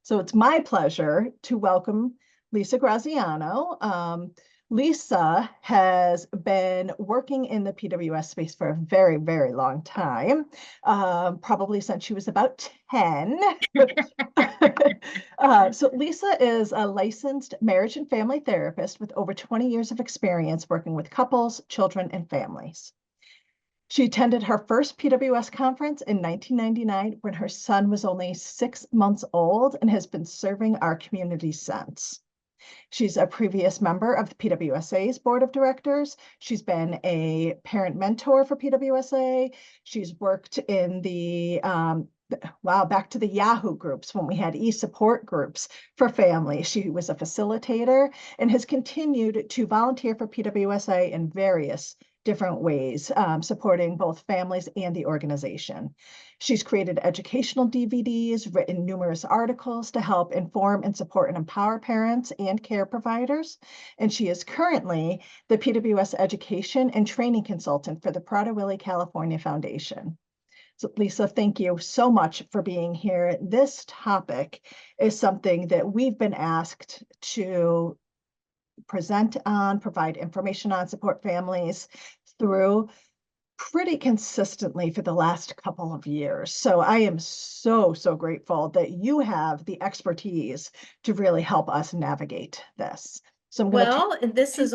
So it's my pleasure to welcome Lisa Graziano. Lisa has been working in the PWS space for a very, very long time, probably since she was about 10. So Lisa is a licensed marriage and family therapist with over 20 years of experience working with couples, children, and families. She attended her first PWS conference in 1999 when her son was only 6 months old and has been serving our community since. She's a previous member of the PWSA's board of directors. She's been a parent mentor for PWSA. She's worked in the back to the Yahoo groups when we had e-support groups for families. She was a facilitator and has continued to volunteer for PWSA in various different ways, supporting both families and the organization. She's created educational DVDs, written numerous articles to help inform and support and empower parents and care providers. And she is currently the PWS education and training consultant for the Prader-Willi California Foundation. So Lisa, thank you so much for being here. This topic is something that we've been asked to present on, provide information on, support families through pretty consistently for the last couple of years. So I am so grateful that you have the expertise to really help us navigate this. So I'm going to this is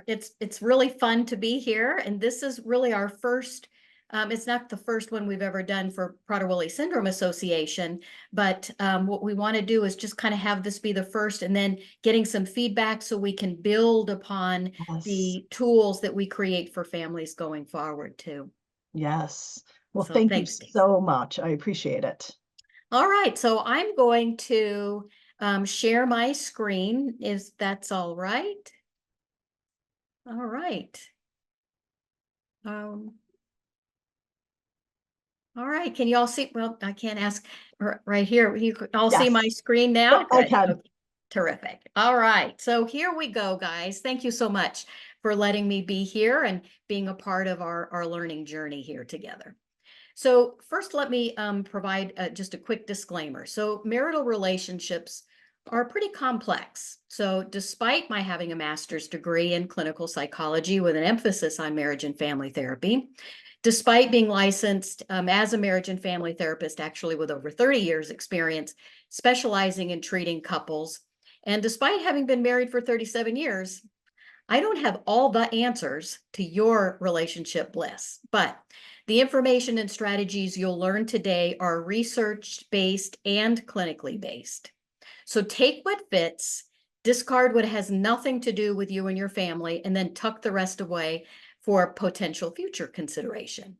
it's really fun to be here. And this is really our first, it's not the first one we've ever done for Prader-Willi Syndrome Association, but what we want to do is just kind of have this be the first and then getting some feedback so we can build upon the tools that we create for families going forward too. Yes. Well, so thank you so much. I appreciate it. All right. So I'm going to share my screen, if that's all right. All right. All right, can you all see? Well, I can't ask right here. You all see my screen now? Yep, I can. Okay. Terrific. All right, so here we go, guys. Thank you so much for letting me be here and being a part of our learning journey here together. So first, let me provide just a quick disclaimer. So marital relationships are pretty complex. So despite my having a master's degree in clinical psychology with an emphasis on marriage and family therapy, despite being licensed as a marriage and family therapist, actually with over 30 years experience, specializing in treating couples, and despite having been married for 37 years, I don't have all the answers to your relationship bliss, but the information and strategies you'll learn today are research-based and clinically based. So take what fits, discard what has nothing to do with you and your family, and then tuck the rest away for potential future consideration.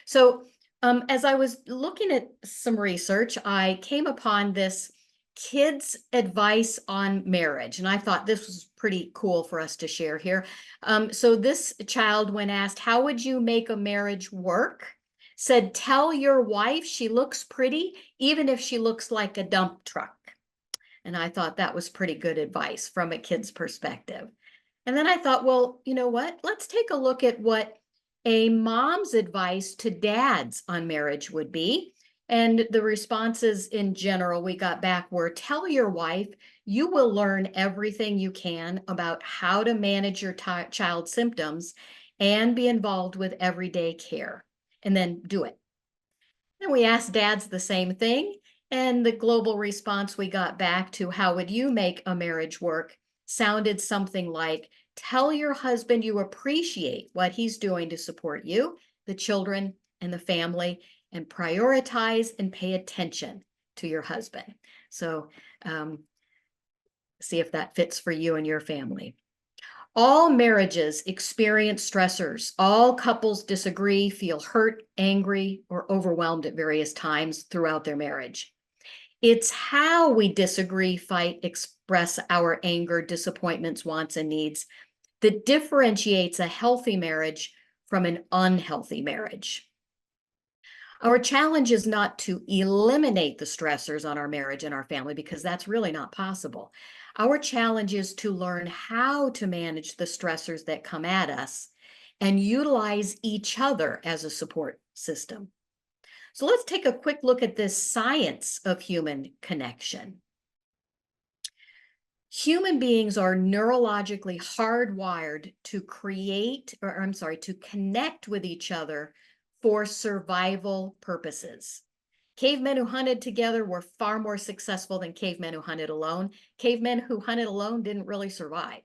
So as I was looking at some research, I came upon this kids' advice on marriage, and I thought this was pretty cool for us to share here. So this child, when asked, how would you make a marriage work, said, tell your wife she looks pretty, even if she looks like a dump truck. And I thought that was pretty good advice from a kid's perspective. And then I thought, well, you know what? Let's take a look at what a mom's advice to dads on marriage would be. And the responses in general we got back were, tell your wife you will learn everything you can about how to manage your child's symptoms and be involved with everyday care, and then do it. And we asked dads the same thing. And the global response we got back to how would you make a marriage work sounded something like, tell your husband you appreciate what he's doing to support you, the children, and the family, and prioritize and pay attention to your husband. So see if that fits for you and your family. All marriages experience stressors. All couples disagree, feel hurt, angry, or overwhelmed at various times throughout their marriage. It's how we disagree, fight, express our anger, disappointments, wants, and needs that differentiates a healthy marriage from an unhealthy marriage. Our challenge is not to eliminate the stressors on our marriage and our family, because that's really not possible. Our challenge is to learn how to manage the stressors that come at us and utilize each other as a support system. So let's take a quick look at this science of human connection. Human beings are neurologically hardwired to to connect with each other for survival purposes. Cavemen who hunted together were far more successful than cavemen who hunted alone. Cavemen who hunted alone didn't really survive.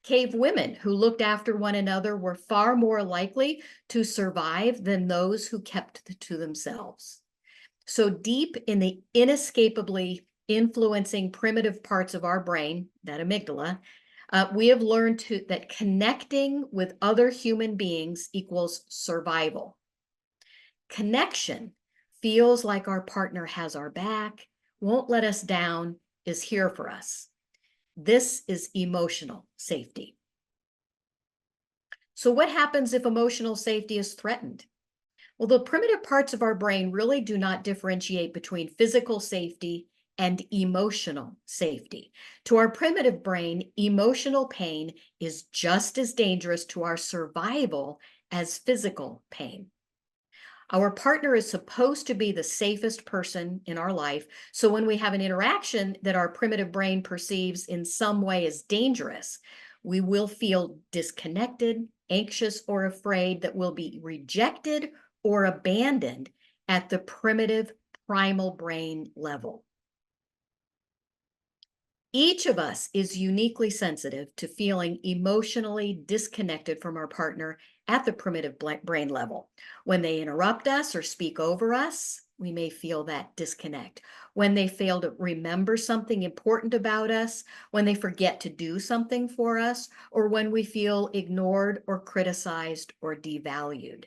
Cave women who looked after one another were far more likely to survive than those who kept to themselves. So deep in the inescapably influencing primitive parts of our brain, that amygdala, we have learned that connecting with other human beings equals survival. Connection feels like our partner has our back, won't let us down, is here for us. This is emotional safety. So what happens if emotional safety is threatened? Well, the primitive parts of our brain really do not differentiate between physical safety and emotional safety. To our primitive brain, emotional pain is just as dangerous to our survival as physical pain. Our partner is supposed to be the safest person in our life. So when we have an interaction that our primitive brain perceives in some way as dangerous, we will feel disconnected, anxious, or afraid that we'll be rejected or abandoned at the primitive primal brain level. Each of us is uniquely sensitive to feeling emotionally disconnected from our partner at the primitive brain level. When they interrupt us or speak over us, we may feel that disconnect. When they fail to remember something important about us, when they forget to do something for us, or when we feel ignored or criticized or devalued.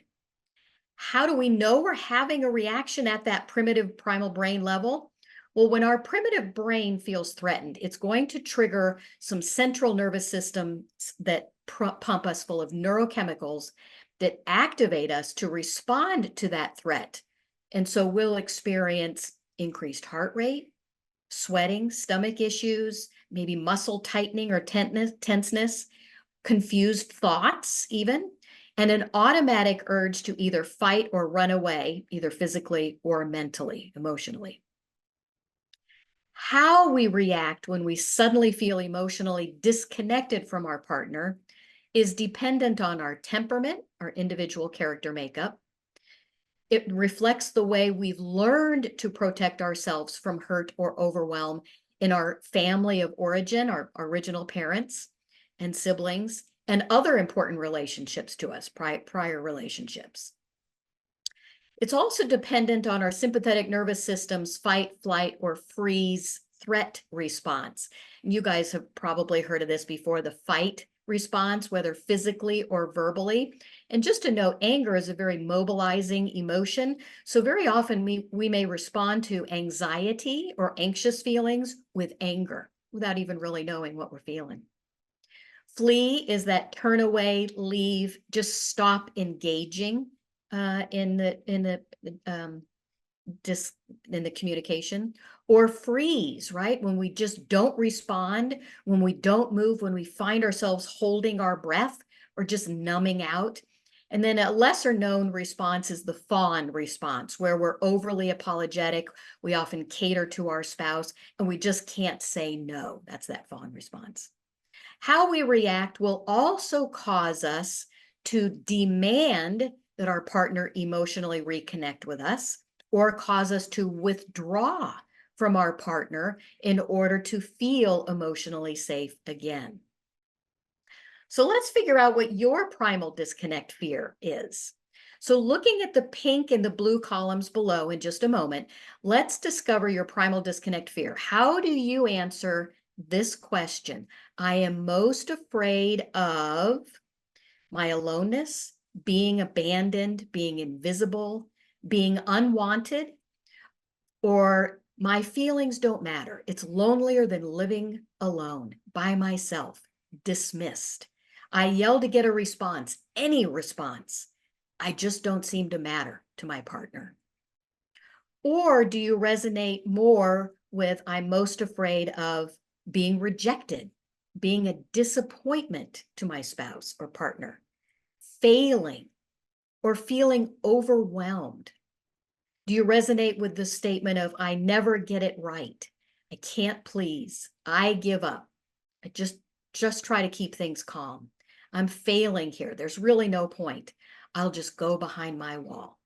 How do we know we're having a reaction at that primitive primal brain level? Well, when our primitive brain feels threatened, it's going to trigger some central nervous systems that pump us full of neurochemicals that activate us to respond to that threat. And so we'll experience increased heart rate, sweating, stomach issues, maybe muscle tightening or tenseness, confused thoughts even, and an automatic urge to either fight or run away, either physically or mentally, emotionally. How we react when we suddenly feel emotionally disconnected from our partner is dependent on our temperament, our individual character makeup. It reflects the way we've learned to protect ourselves from hurt or overwhelm in our family of origin, our original parents and siblings, and other important relationships to us, prior relationships. It's also dependent on our sympathetic nervous system's fight, flight, or freeze threat response. You guys have probably heard of this before, the fight response, whether physically or verbally. And just to note, anger is a very mobilizing emotion. So very often we may respond to anxiety or anxious feelings with anger without even really knowing what we're feeling. Flee is that turn away, leave, just stop engaging in the communication. Or freeze, right? When we just don't respond, when we don't move, when we find ourselves holding our breath or just numbing out. And then a lesser known response is the fawn response, where we're overly apologetic. We often cater to our spouse and we just can't say no. That's that fawn response. How we react will also cause us to demand that our partner emotionally reconnect with us, or cause us to withdraw from our partner in order to feel emotionally safe again. So let's figure out what your primal disconnect fear is. So looking at the pink and the blue columns below in just a moment, let's discover your primal disconnect fear. How do you answer this question? I am most afraid of my aloneness, being abandoned, being invisible, being unwanted, or my feelings don't matter. It's lonelier than living alone, by myself, dismissed. I yell to get a response, any response. I just don't seem to matter to my partner. Or do you resonate more with I'm most afraid of being rejected, being a disappointment to my spouse or partner, failing, or feeling overwhelmed? Do you resonate with the statement of, I never get it right? I can't please. I give up. I just try to keep things calm. I'm failing here. There's really no point. I'll just go behind my wall.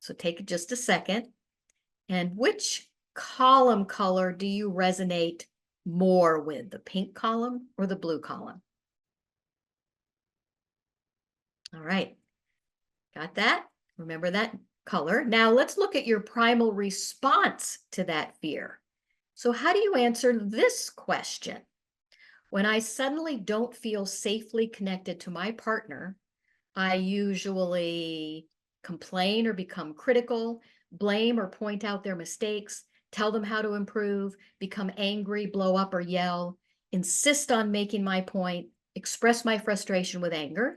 So take just a second. And which column color do you resonate more with, the pink column or the blue column? All right, got that? Remember that color. Now let's look at your primal response to that fear. So how do you answer this question? When I suddenly don't feel safely connected to my partner, I usually complain or become critical, blame or point out their mistakes, tell them how to improve, become angry, blow up or yell, insist on making my point, express my frustration with anger,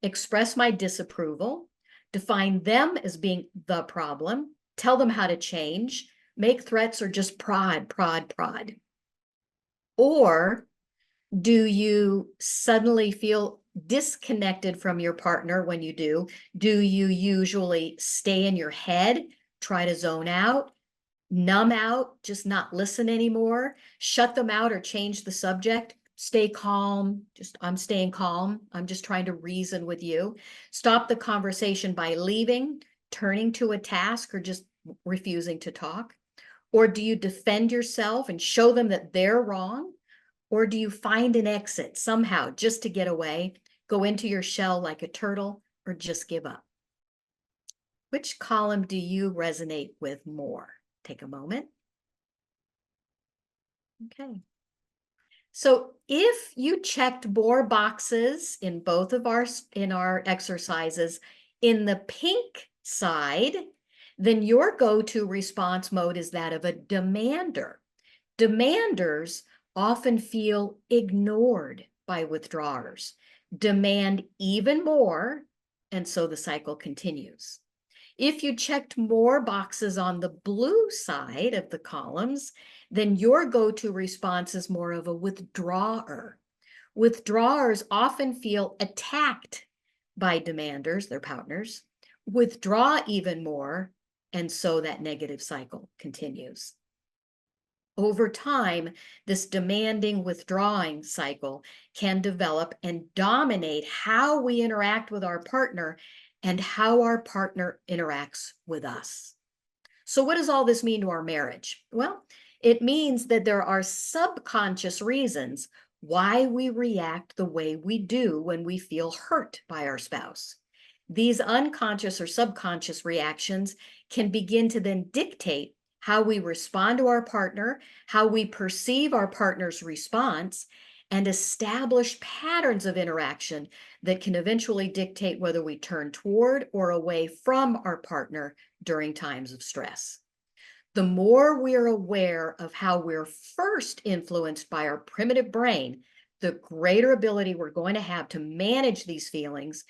express my disapproval, define them as being the problem, tell them how to change, make threats, or just prod. Or do you suddenly feel disconnected from your partner when you do? Do you usually stay in your head, try to zone out, numb out, just not listen anymore, shut them out or change the subject? Stay calm, I'm staying calm. I'm just trying to reason with you. Stop the conversation by leaving, turning to a task, or just refusing to talk? Or do you defend yourself and show them that they're wrong? Or do you find an exit somehow just to get away, go into your shell like a turtle, or just give up? Which column do you resonate with more? Take a moment. Okay. So if you checked more boxes in both of our exercises in the pink side, then your go-to response mode is that of a demander. Demanders often feel ignored by withdrawers, demand even more, and so the cycle continues. If you checked more boxes on the blue side of the columns, then your go-to response is more of a withdrawer. Withdrawers often feel attacked by demanders, their partners, withdraw even more, and so that negative cycle continues. Over time, this demanding withdrawing cycle can develop and dominate how we interact with our partner and how our partner interacts with us. So what does all this mean to our marriage? Well, it means that there are subconscious reasons why we react the way we do when we feel hurt by our spouse. These unconscious or subconscious reactions can begin to then dictate how we respond to our partner, how we perceive our partner's response, and establish patterns of interaction that can eventually dictate whether we turn toward or away from our partner during times of stress. The more we're aware of how we're first influenced by our primitive brain, the greater ability we're going to have to manage these feelings,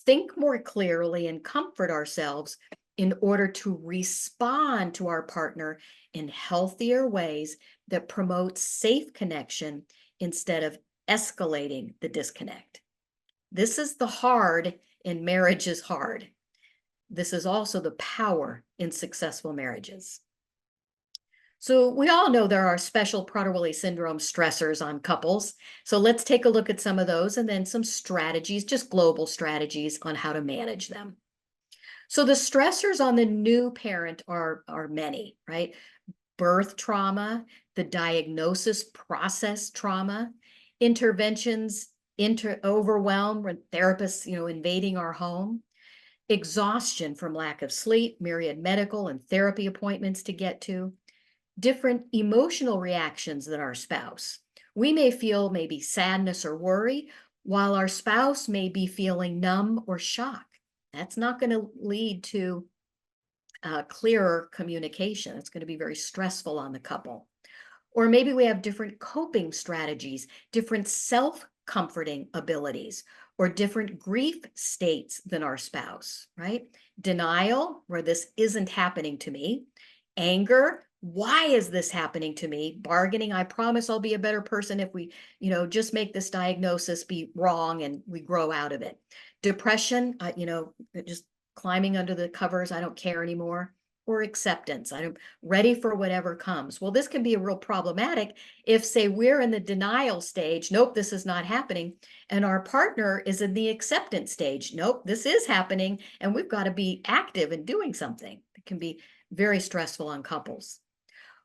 think more clearly, and comfort ourselves in order to respond to our partner in healthier ways that promote safe connection instead of escalating the disconnect. This is the hard in marriage is hard. This is also the power in successful marriages. So we all know there are special Prader-Willi syndrome stressors on couples. So let's take a look at some of those and then some strategies, just global strategies on how to manage them. So the stressors on the new parent are many, right? Birth trauma, the diagnosis process trauma, interventions, overwhelm, therapists, invading our home, exhaustion from lack of sleep, myriad medical and therapy appointments to get to, different emotional reactions than our spouse. We may feel maybe sadness or worry, while our spouse may be feeling numb or shock. That's not going to lead to clearer communication. It's going to be very stressful on the couple. Or maybe we have different coping strategies, different self-comforting abilities, or different grief states than our spouse, right? Denial, where this isn't happening to me. Anger, why is this happening to me? Bargaining, I promise I'll be a better person if we, just make this diagnosis be wrong and we grow out of it. Depression, just climbing under the covers, I don't care anymore. or acceptance. I'm ready for whatever comes. Well, this can be a real problematic if, say, we're in the denial stage, nope, this is not happening, and our partner is in the acceptance stage, nope, this is happening, and we've got to be active in doing something. It can be very stressful on couples.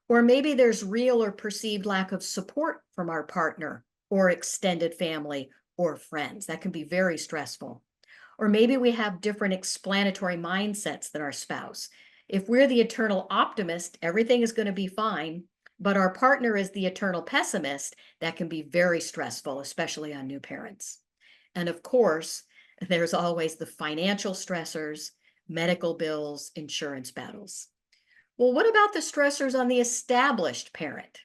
Or maybe there's real or perceived lack of support from our partner or extended family or friends. That can be very stressful. Or maybe we have different explanatory mindsets than our spouse. If we're the eternal optimist, everything is going to be fine, but our partner is the eternal pessimist, that can be very stressful, especially on new parents. And of course, there's always the financial stressors, medical bills, insurance battles. Well, what about the stressors on the established parent?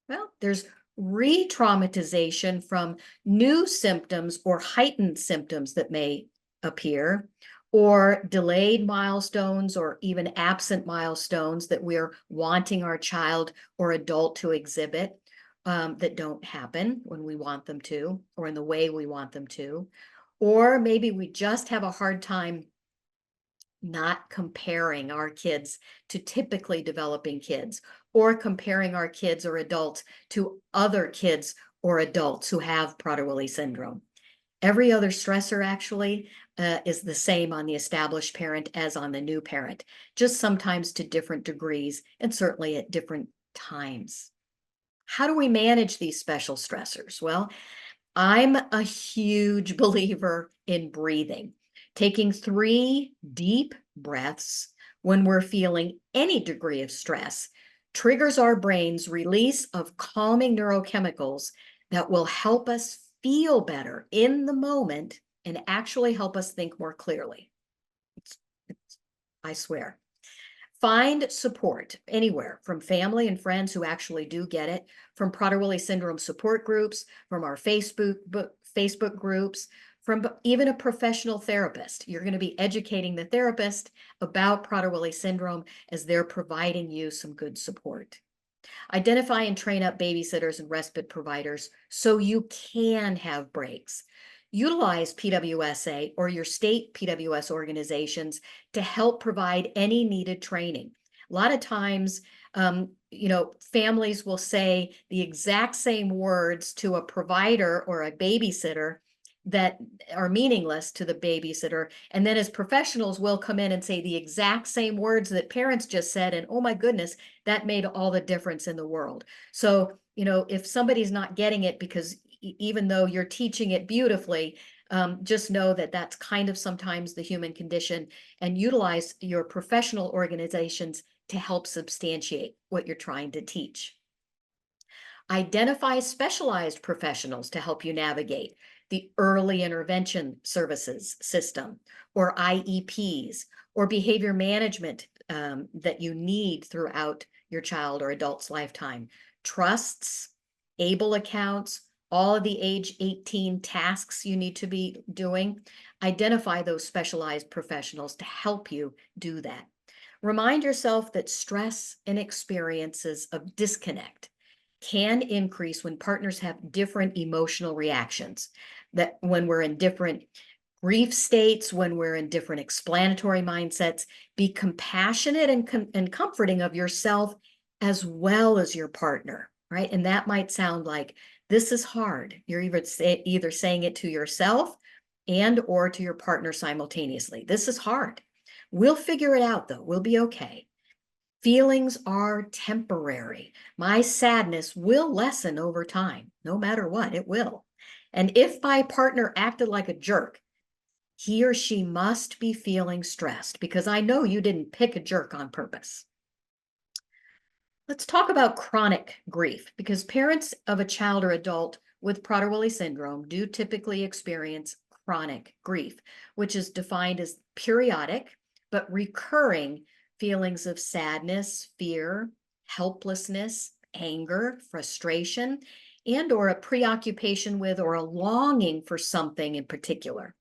Well, there's re-traumatization from new symptoms or heightened symptoms that may appear, or delayed milestones or even absent milestones that we're wanting our child or adult to exhibit that don't happen when we want them to, or in the way we want them to. Or maybe we just have a hard time not comparing our kids to typically developing kids, or comparing our kids or adults to other kids or adults who have Prader-Willi syndrome. Every other stressor actually is the same on the established parent as on the new parent, just sometimes to different degrees and certainly at different times. How do we manage these special stressors? Well, I'm a huge believer in breathing. Taking 3 deep breaths when we're feeling any degree of stress triggers our brain's release of calming neurochemicals that will help us feel better in the moment and actually help us think more clearly. I swear. Find support anywhere, from family and friends who actually do get it, from Prader-Willi syndrome support groups, from our Facebook groups, from even a professional therapist. You're going to be educating the therapist about Prader-Willi syndrome as they're providing you some good support. Identify and train up babysitters and respite providers so you can have breaks. Utilize PWSA or your state PWS organizations to help provide any needed training. A lot of times, families will say the exact same words to a provider or a babysitter that are meaningless to the babysitter. And then as professionals, we'll come in and say the exact same words that parents just said. And oh my goodness, that made all the difference in the world. So, if somebody's not getting it, because even though you're teaching it beautifully, just know that that's kind of sometimes the human condition, and utilize your professional organizations to help substantiate what you're trying to teach. Identify specialized professionals to help you navigate the early intervention services system, or IEPs, or behavior management that you need throughout your child or adult's lifetime. Trusts, ABLE accounts, all of the age 18 tasks you need to be doing. Identify those specialized professionals to help you do that. Remind yourself that stress and experiences of disconnect can increase when partners have different emotional reactions, that when we're in different grief states, when we're in different explanatory mindsets. Be compassionate and comforting of yourself as well as your partner, right? And that might sound like, this is hard. You're either saying it to yourself and or to your partner simultaneously. This is hard. We'll figure it out though. We'll be okay. Feelings are temporary. My sadness will lessen over time. No matter what, it will. And if my partner acted like a jerk, he or she must be feeling stressed, because I know you didn't pick a jerk on purpose. Let's talk about chronic grief, because parents of a child or adult with Prader-Willi syndrome do typically experience chronic grief, which is defined as periodic but recurring feelings of sadness, fear, helplessness, anger, frustration, and or a preoccupation with or a longing for something in particular.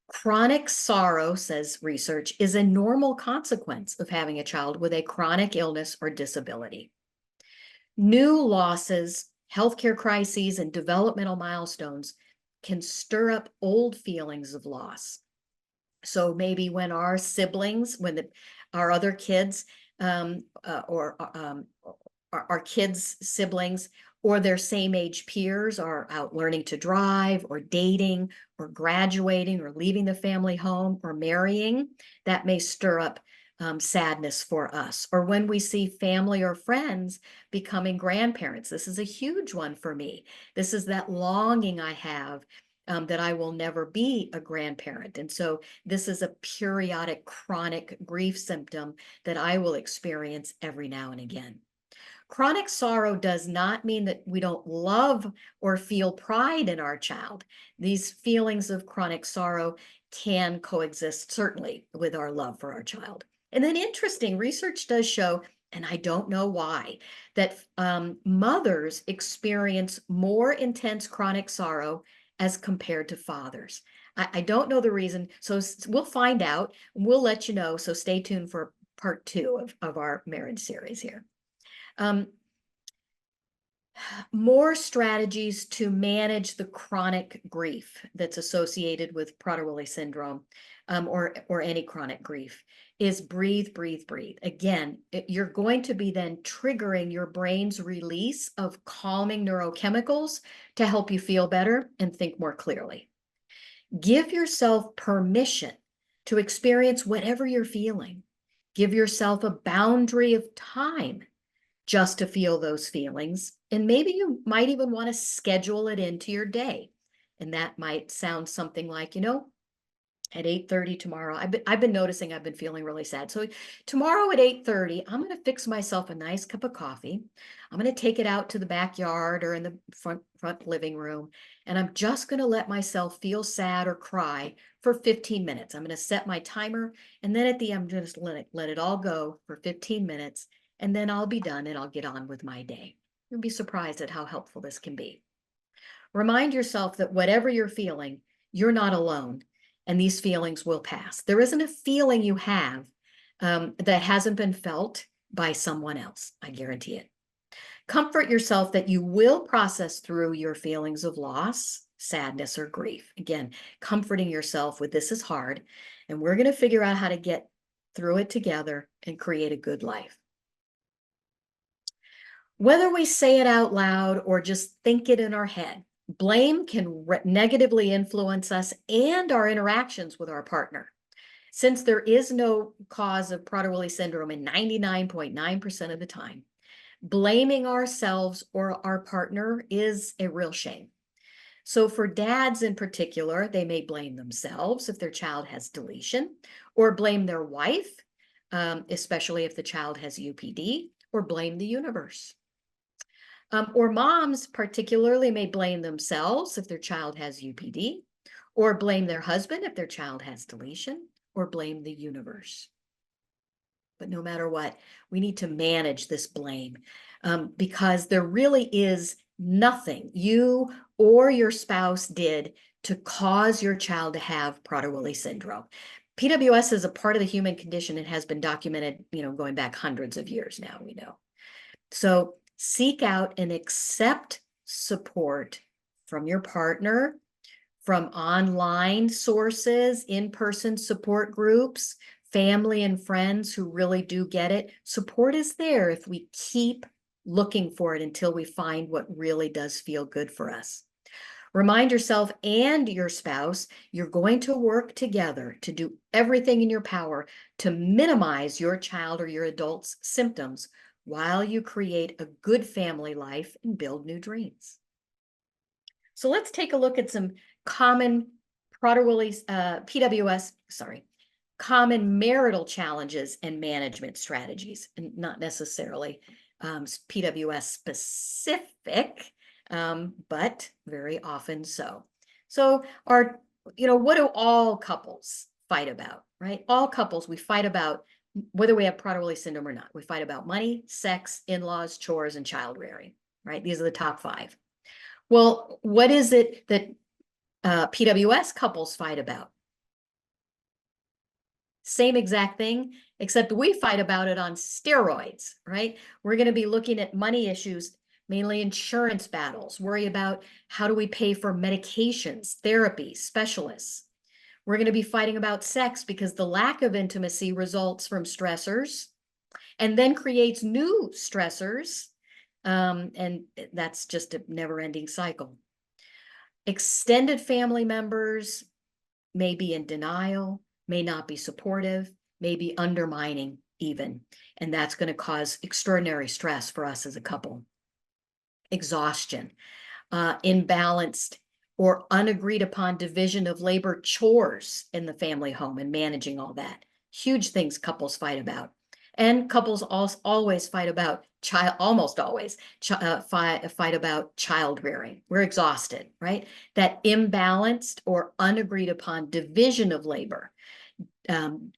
Chronic sorrow, says research, is a normal consequence of having a child with a chronic illness or disability. New losses, healthcare crises, and developmental milestones can stir up old feelings of loss. So maybe when our siblings, our other kids, or our kids' siblings or their same age peers are out learning to drive or dating or graduating or leaving the family home or marrying, that may stir up sadness for us. Or when we see family or friends becoming grandparents, this is a huge one for me. This is that longing I have that I will never be a grandparent. And so this is a periodic chronic grief symptom that I will experience every now and again. Chronic sorrow does not mean that we don't love or feel pride in our child. These feelings of chronic sorrow can coexist certainly with our love for our child. And then interesting research does show, and I don't know why, that mothers experience more intense chronic sorrow as compared to fathers. I don't know the reason, so we'll find out. We'll let you know, so stay tuned for part 2 of our marriage series here. More strategies to manage the chronic grief that's associated with Prader-Willi syndrome, or any chronic grief, is breathe, breathe, breathe. Again, you're going to be then triggering your brain's release of calming neurochemicals to help you feel better and think more clearly. Give yourself permission to experience whatever you're feeling. Give yourself a boundary of time just to feel those feelings. And maybe you might even want to schedule it into your day. And that might sound something like, at 8:30 tomorrow, I've been noticing I've been feeling really sad. So tomorrow at 8:30, I'm going to fix myself a nice cup of coffee. I'm going to take it out to the backyard or in the front living room. And I'm just going to let myself feel sad or cry for 15 minutes. I'm going to set my timer. And then at the end, I'm just let it all go for 15 minutes. And then I'll be done and I'll get on with my day. You'll be surprised at how helpful this can be. Remind yourself that whatever you're feeling, you're not alone, and these feelings will pass. There isn't a feeling you have that hasn't been felt by someone else. I guarantee it. Comfort yourself that you will process through your feelings of loss, sadness, or grief. Again, comforting yourself with this is hard, and we're going to figure out how to get through it together and create a good life. Whether we say it out loud or just think it in our head, blame can negatively influence us and our interactions with our partner. Since there is no cause of Prader-Willi syndrome in 99.9% of the time, blaming ourselves or our partner is a real shame. So for dads in particular, they may blame themselves if their child has deletion, or blame their wife, especially if the child has UPD, or blame the universe. Or moms particularly may blame themselves if their child has UPD, or blame their husband if their child has deletion, or blame the universe. But no matter what, we need to manage this blame because there really is nothing you or your spouse did to cause your child to have Prader-Willi syndrome. PWS is a part of the human condition and has been documented, going back hundreds of years now, we know. So seek out and accept support from your partner, from online sources, in-person support groups, family and friends who really do get it. Support is there if we keep looking for it until we find what really does feel good for us. Remind yourself and your spouse you're going to work together to do everything in your power to minimize your child or your adult's symptoms while you create a good family life and build new dreams. So let's take a look at some common Prader-Willi, PWS, common marital challenges and management strategies, and not necessarily PWS specific, but very often so. So what do all couples fight about, right? All couples, we fight about whether we have Prader-Willi syndrome or not. We fight about money, sex, in-laws, chores, and child rearing, right? These are the top 5. Well, what is it that PWS couples fight about? Same exact thing, except we fight about it on steroids, right? We're going to be looking at money issues, mainly insurance battles, worry about how do we pay for medications, therapy, specialists. We're going to be fighting about sex because the lack of intimacy results from stressors and then creates new stressors. And that's just a never-ending cycle. Extended family members may be in denial, may not be supportive, may be undermining even. And that's going to cause extraordinary stress for us as a couple. Exhaustion, imbalanced or unagreed upon division of labor chores in the family home and managing all that. Huge things couples fight about. And couples always fight about almost always fight about child rearing. We're exhausted, right? That imbalanced or unagreed upon division of labor.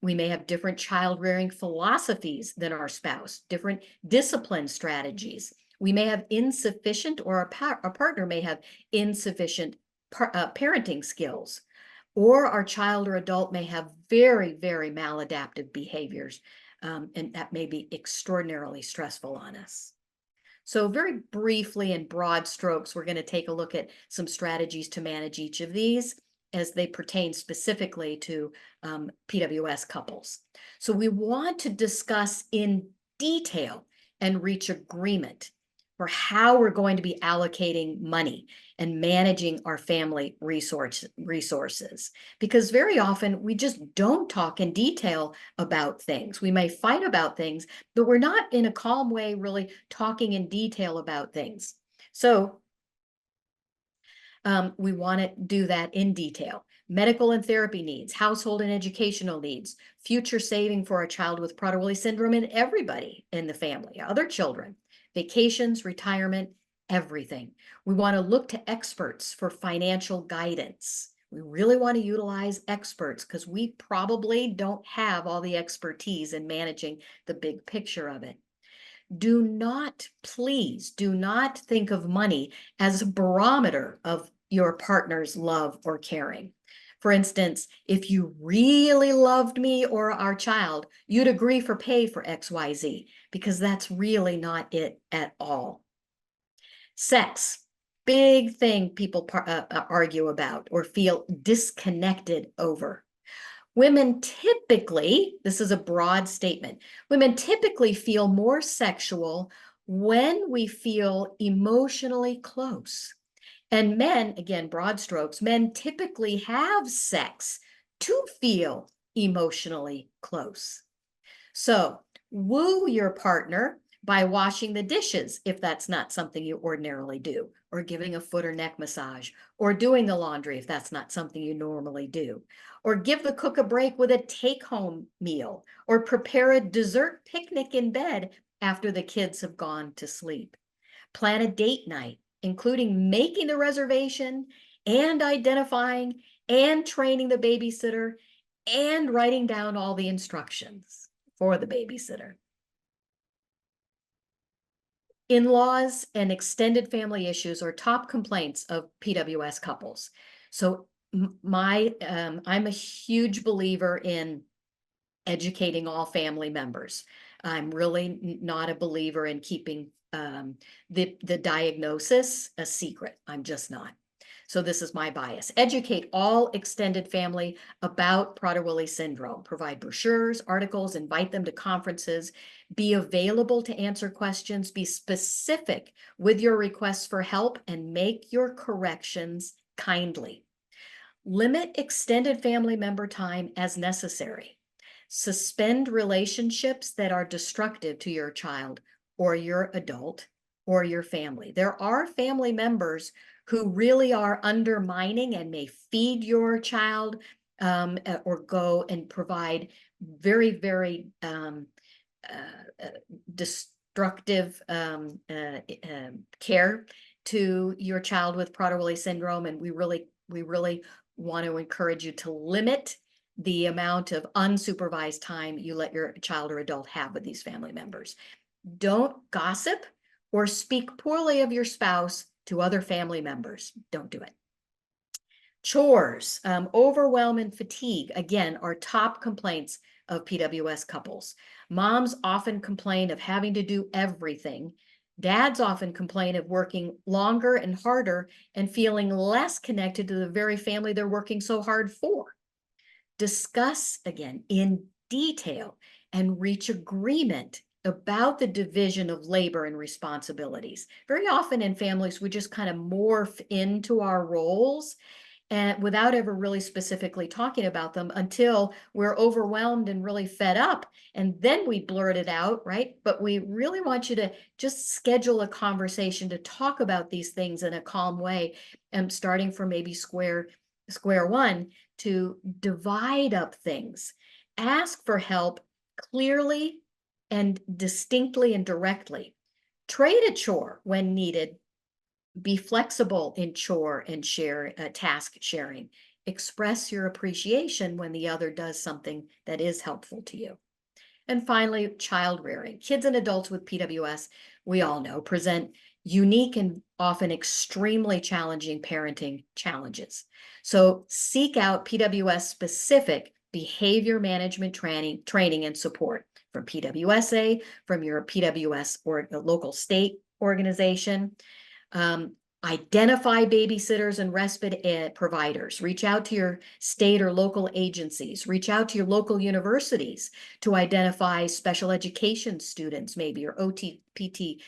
We may have different child rearing philosophies than our spouse, different discipline strategies. We may have insufficient, or a partner may have insufficient parenting skills, or our child or adult may have very, very maladaptive behaviors. And that may be extraordinarily stressful on us. So very briefly, in broad strokes, we're going to take a look at some strategies to manage each of these as they pertain specifically to PWS couples. So we want to discuss in detail and reach agreement for how we're going to be allocating money and managing our family resources. Because very often we just don't talk in detail about things. We may fight about things, but we're not in a calm way really talking in detail about things. So we want to do that in detail. Medical and therapy needs, household and educational needs, future saving for a child with Prader-Willi syndrome, and everybody in the family, other children, vacations, retirement, everything. We want to look to experts for financial guidance. We really want to utilize experts because we probably don't have all the expertise in managing the big picture of it. Do not, please, do not think of money as a barometer of your partner's love or caring. For instance, if you really loved me or our child, you'd agree for pay for XYZ, because that's really not it at all. Sex, big thing people argue about or feel disconnected over. Women typically, this is a broad statement, women typically feel more sexual when we feel emotionally close. And men, again, broad strokes, men typically have sex to feel emotionally close. So woo your partner by washing the dishes if that's not something you ordinarily do, or giving a foot or neck massage, or doing the laundry if that's not something you normally do, or give the cook a break with a take-home meal, or prepare a dessert picnic in bed after the kids have gone to sleep. Plan a date night, including making the reservation and identifying and training the babysitter and writing down all the instructions for the babysitter. In-laws and extended family issues are top complaints of PWS couples. So I'm a huge believer in educating all family members. I'm really not a believer in keeping the diagnosis a secret. I'm just not. So this is my bias. Educate all extended family about Prader-Willi syndrome. Provide brochures, articles, invite them to conferences. Be available to answer questions. Be specific with your requests for help and make your corrections kindly. Limit extended family member time as necessary. Suspend relationships that are destructive to your child or your adult or your family. There are family members who really are undermining and may feed your child or go and provide very, very destructive care to your child with Prader-Willi syndrome. And we really want to encourage you to limit the amount of unsupervised time you let your child or adult have with these family members. Don't gossip or speak poorly of your spouse to other family members. Don't do it. Chores, overwhelm and fatigue, again, are top complaints of PWS couples. Moms often complain of having to do everything. Dads often complain of working longer and harder and feeling less connected to the very family they're working so hard for. discuss again in detail and reach agreement about the division of labor and responsibilities. Very often in families, we just kind of morph into our roles and without ever really specifically talking about them until we're overwhelmed and really fed up. And then we blurt it out, right? But we really want you to just schedule a conversation to talk about these things in a calm way, and starting from maybe square one, to divide up things. Ask for help clearly and distinctly and directly. Trade a chore when needed. Be flexible in chore and task sharing. Express your appreciation when the other does something that is helpful to you. And finally, child rearing. Kids and adults with PWS, we all know, present unique and often extremely challenging parenting challenges. So seek out PWS specific behavior management training and support from PWSA, from your PWS or local state organization. Identify babysitters and respite providers. Reach out to your state or local agencies. Reach out to your local universities to identify special education students, maybe, or OT, PT,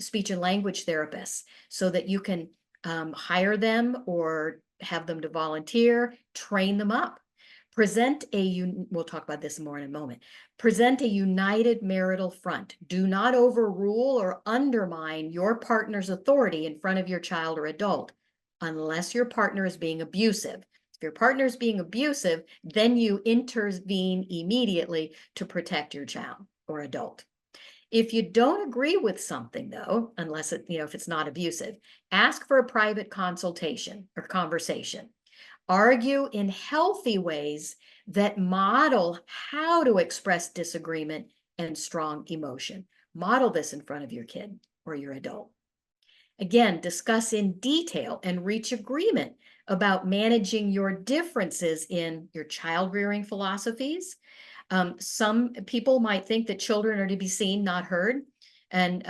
speech and language therapists, so that you can hire them or have them to volunteer, train them up. We'll talk about this more in a moment. Present a united marital front. Do not overrule or undermine your partner's authority in front of your child or adult, unless your partner is being abusive. If your partner is being abusive, then you intervene immediately to protect your child or adult. If you don't agree with something, though, unless if it's not abusive, ask for a private consultation or conversation. Argue in healthy ways that model how to express disagreement and strong emotion. Model this in front of your kid or your adult. Again, discuss in detail and reach agreement about managing your differences in your child rearing philosophies. Some people might think that children are to be seen, not heard. And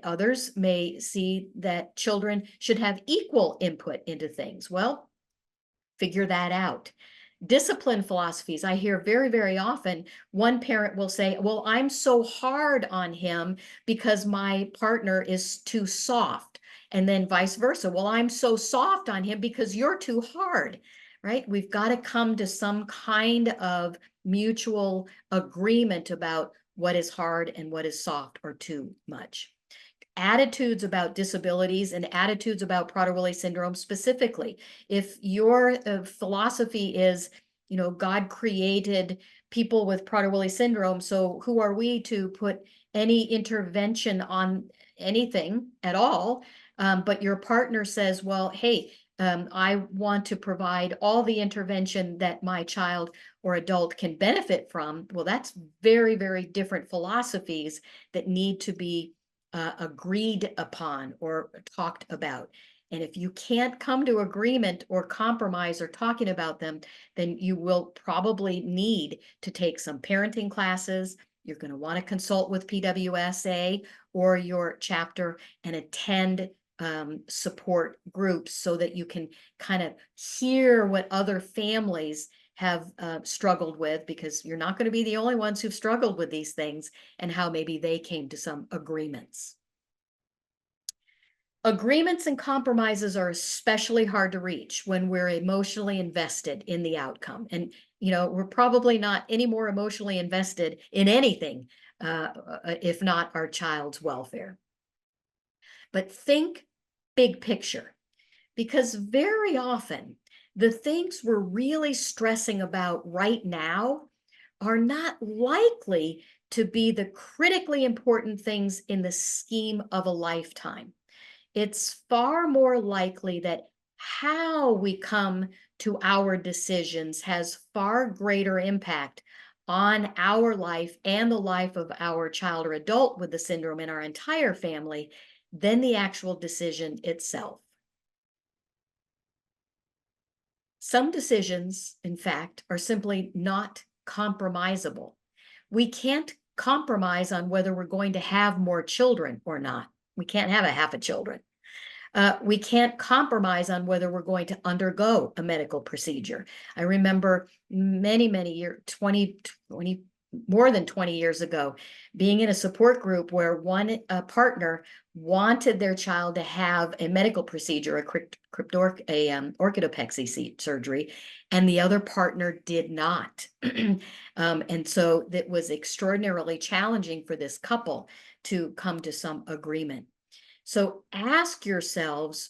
others may see that children should have equal input into things. Well, figure that out. Discipline philosophies. I hear very, very often one parent will say, well, I'm so hard on him because my partner is too soft. And then vice versa. Well, I'm so soft on him because you're too hard, right? We've got to come to some kind of mutual agreement about what is hard and what is soft or too much. Attitudes about disabilities and attitudes about Prader-Willi syndrome specifically. If your philosophy is, God created people with Prader-Willi syndrome, so who are we to put any intervention on anything at all? But your partner says, well, hey, I want to provide all the intervention that my child or adult can benefit from. Well, that's very, very different philosophies that need to be agreed upon or talked about. And if you can't come to agreement or compromise or talking about them, then you will probably need to take some parenting classes. You're going to want to consult with PWSA or your chapter and attend support groups so that you can kind of hear what other families have struggled with, because you're not going to be the only ones who've struggled with these things, and how maybe they came to some agreements. Agreements and compromises are especially hard to reach when we're emotionally invested in the outcome. And, we're probably not any more emotionally invested in anything, if not our child's welfare. But think big picture, because very often the things we're really stressing about right now are not likely to be the critically important things in the scheme of a lifetime. It's far more likely that how we come to our decisions has far greater impact on our life and the life of our child or adult with the syndrome in our entire family than the actual decision itself. Some decisions, in fact, are simply not compromisable. We can't compromise on whether we're going to have more children or not. We can't have a half a children. We can't compromise on whether we're going to undergo a medical procedure. I remember many years, 20, more than 20 years ago, being in a support group where one partner wanted their child to have a medical procedure, a orchidopexy surgery, and the other partner did not. And so that was extraordinarily challenging for this couple to come to some agreement. So ask yourselves,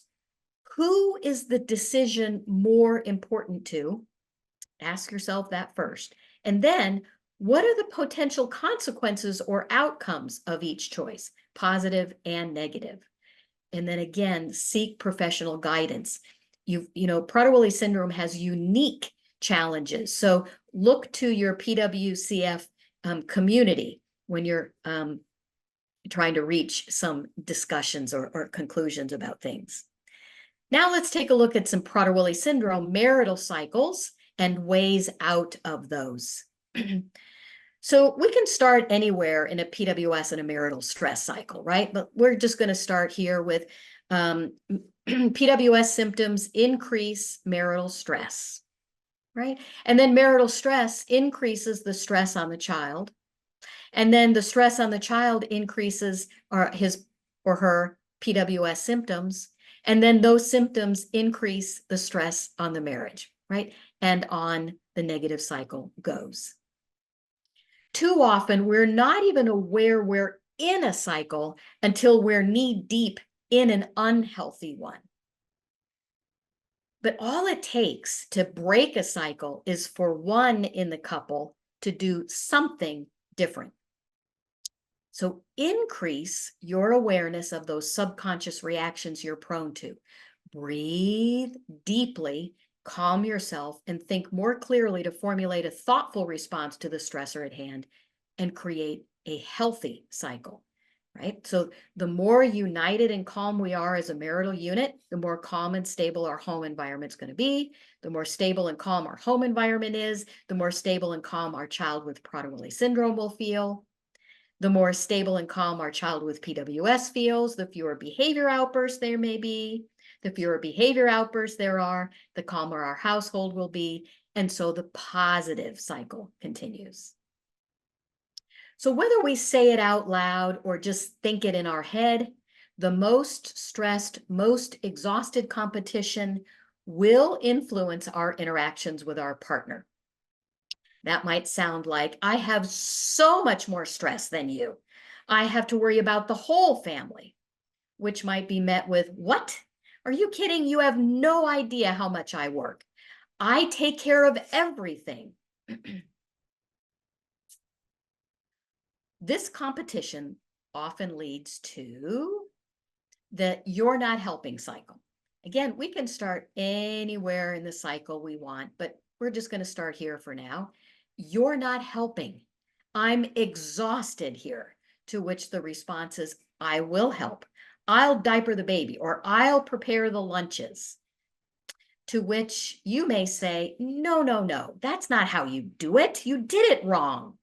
who is the decision more important to? Ask yourself that first. And then, what are the potential consequences or outcomes of each choice, positive and negative? And then again, seek professional guidance. You know, Prader-Willi syndrome has unique challenges. So look to your PWCF community when you're trying to reach some discussions or conclusions about things. Now let's take a look at some Prader-Willi syndrome marital cycles and ways out of those. So we can start anywhere in a PWS and a marital stress cycle, right? But we're just going to start here with PWS symptoms increase marital stress, right? And then marital stress increases the stress on the child. And then the stress on the child increases his or her PWS symptoms. And then those symptoms increase the stress on the marriage, right? And on the negative cycle goes. Too often, we're not even aware we're in a cycle until we're knee deep in an unhealthy one. But all it takes to break a cycle is for one in the couple to do something different. So increase your awareness of those subconscious reactions you're prone to. Breathe deeply, calm yourself, and think more clearly to formulate a thoughtful response to the stressor at hand and create a healthy cycle, right? So the more united and calm we are as a marital unit, the more calm and stable our home environment's going to be. The more stable and calm our home environment is, the more stable and calm our child with Prader-Willi syndrome will feel. The more stable and calm our child with PWS feels, the fewer behavior outbursts there may be. The fewer behavior outbursts there are, the calmer our household will be. And so the positive cycle continues. So whether we say it out loud or just think it in our head, the most stressed, most exhausted competition will influence our interactions with our partner. That might sound like, I have so much more stress than you. I have to worry about the whole family, which might be met with, what? Are you kidding? You have no idea how much I work. I take care of everything. This competition often leads to the you're not helping cycle. Again, we can start anywhere in the cycle we want, but we're just going to start here for now. You're not helping. I'm exhausted here, to which the response is, I will help. I'll diaper the baby, or I'll prepare the lunches. To which you may say, no, that's not how you do it. You did it wrong.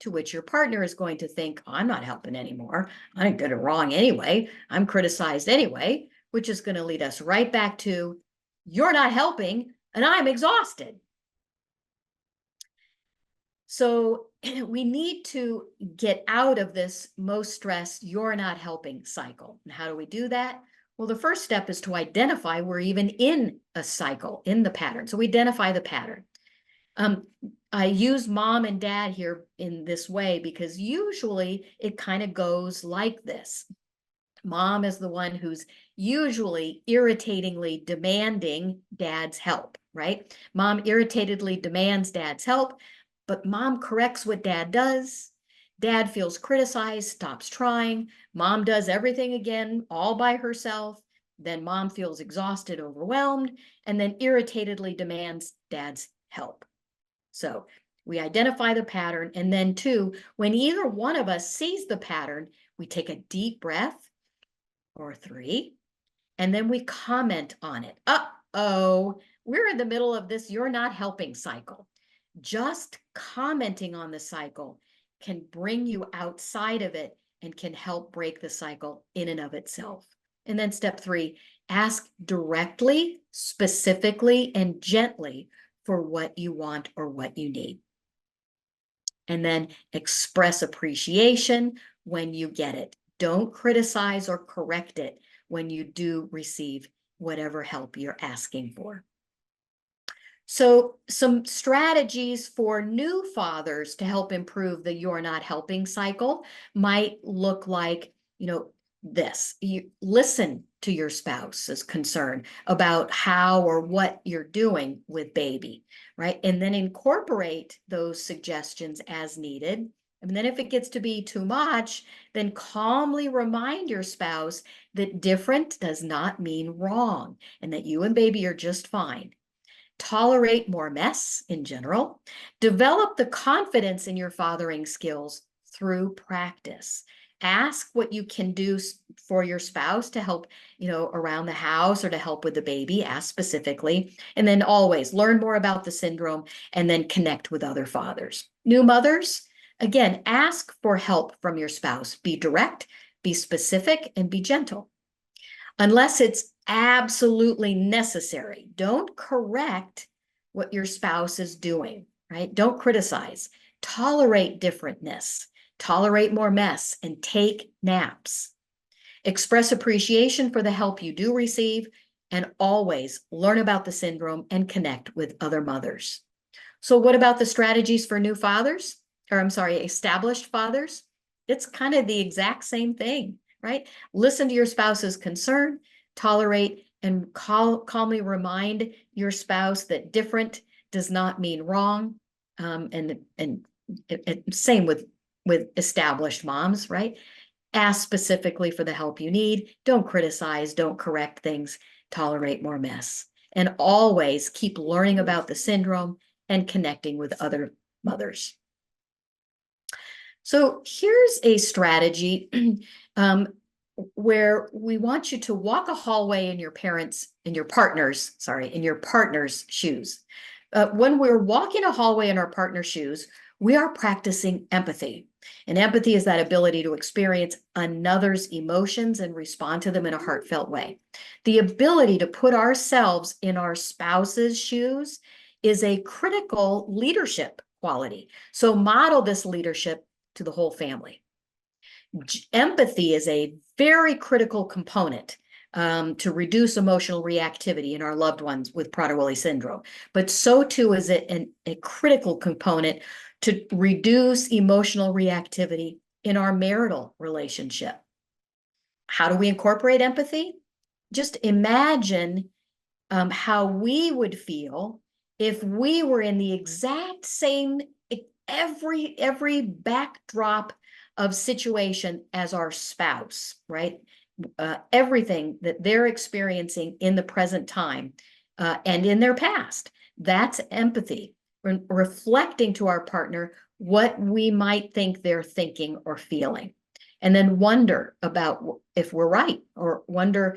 To which your partner is going to think, I'm not helping anymore. I did it wrong anyway. I'm criticized anyway, which is going to lead us right back to, you're not helping and I'm exhausted. So we need to get out of this most stressed, you're not helping cycle. And how do we do that? Well, the first step is to identify we're even in a cycle, in the pattern. So we identify the pattern. I use mom and dad here in this way because usually it kind of goes like this. Mom is the one who's usually irritatingly demanding dad's help, right? Mom irritatedly demands dad's help, but mom corrects what dad does. Dad feels criticized, stops trying. Mom does everything again, all by herself. Then mom feels exhausted, overwhelmed, and then irritatedly demands dad's help. So we identify the pattern. And then two, when either one of us sees the pattern, we take a deep breath, or three, and then we comment on it. Uh-oh, we're in the middle of this you're not helping cycle. Just commenting on the cycle can bring you outside of it and can help break the cycle in and of itself. And then step 3, ask directly, specifically, and gently for what you want or what you need. And then express appreciation when you get it. Don't criticize or correct it when you do receive whatever help you're asking for. So some strategies for new fathers to help improve the "you're not helping" cycle might look like, this. You listen to your spouse's concern about how or what you're doing with baby, right? And then incorporate those suggestions as needed. And then if it gets to be too much, then calmly remind your spouse that different does not mean wrong and that you and baby are just fine. Tolerate more mess in general. Develop the confidence in your fathering skills through practice. Ask what you can do for your spouse to help, around the house or to help with the baby. Ask specifically. And then always learn more about the syndrome and then connect with other fathers. New mothers, again, ask for help from your spouse. Be direct, be specific, and be gentle. Unless it's absolutely necessary, don't correct what your spouse is doing, right? Don't criticize. Tolerate differentness, tolerate more mess, and take naps. Express appreciation for the help you do receive, and always learn about the syndrome and connect with other mothers. So what about the strategies for new fathers? Established fathers? It's kind of the exact same thing, right? Listen to your spouse's concern, tolerate, and calmly remind your spouse that different does not mean wrong. And same with established moms, right? Ask specifically for the help you need. Don't criticize, don't correct things, tolerate more mess. And always keep learning about the syndrome and connecting with other mothers. So here's a strategy where we want you to walk a hallway in your partner's shoes. When we're walking a hallway in our partner's shoes, we are practicing empathy. And empathy is that ability to experience another's emotions and respond to them in a heartfelt way. The ability to put ourselves in our spouse's shoes is a critical leadership quality. So model this leadership to the whole family. Empathy is a very critical component to reduce emotional reactivity in our loved ones with Prader-Willi syndrome, but so too is it a critical component to reduce emotional reactivity in our marital relationship. How do we incorporate empathy? Just imagine how we would feel if we were in the exact same, every backdrop of situation as our spouse, right? Everything that they're experiencing in the present time and in their past. That's empathy. Reflecting to our partner what we might think they're thinking or feeling. And then wonder about if we're right, or wonder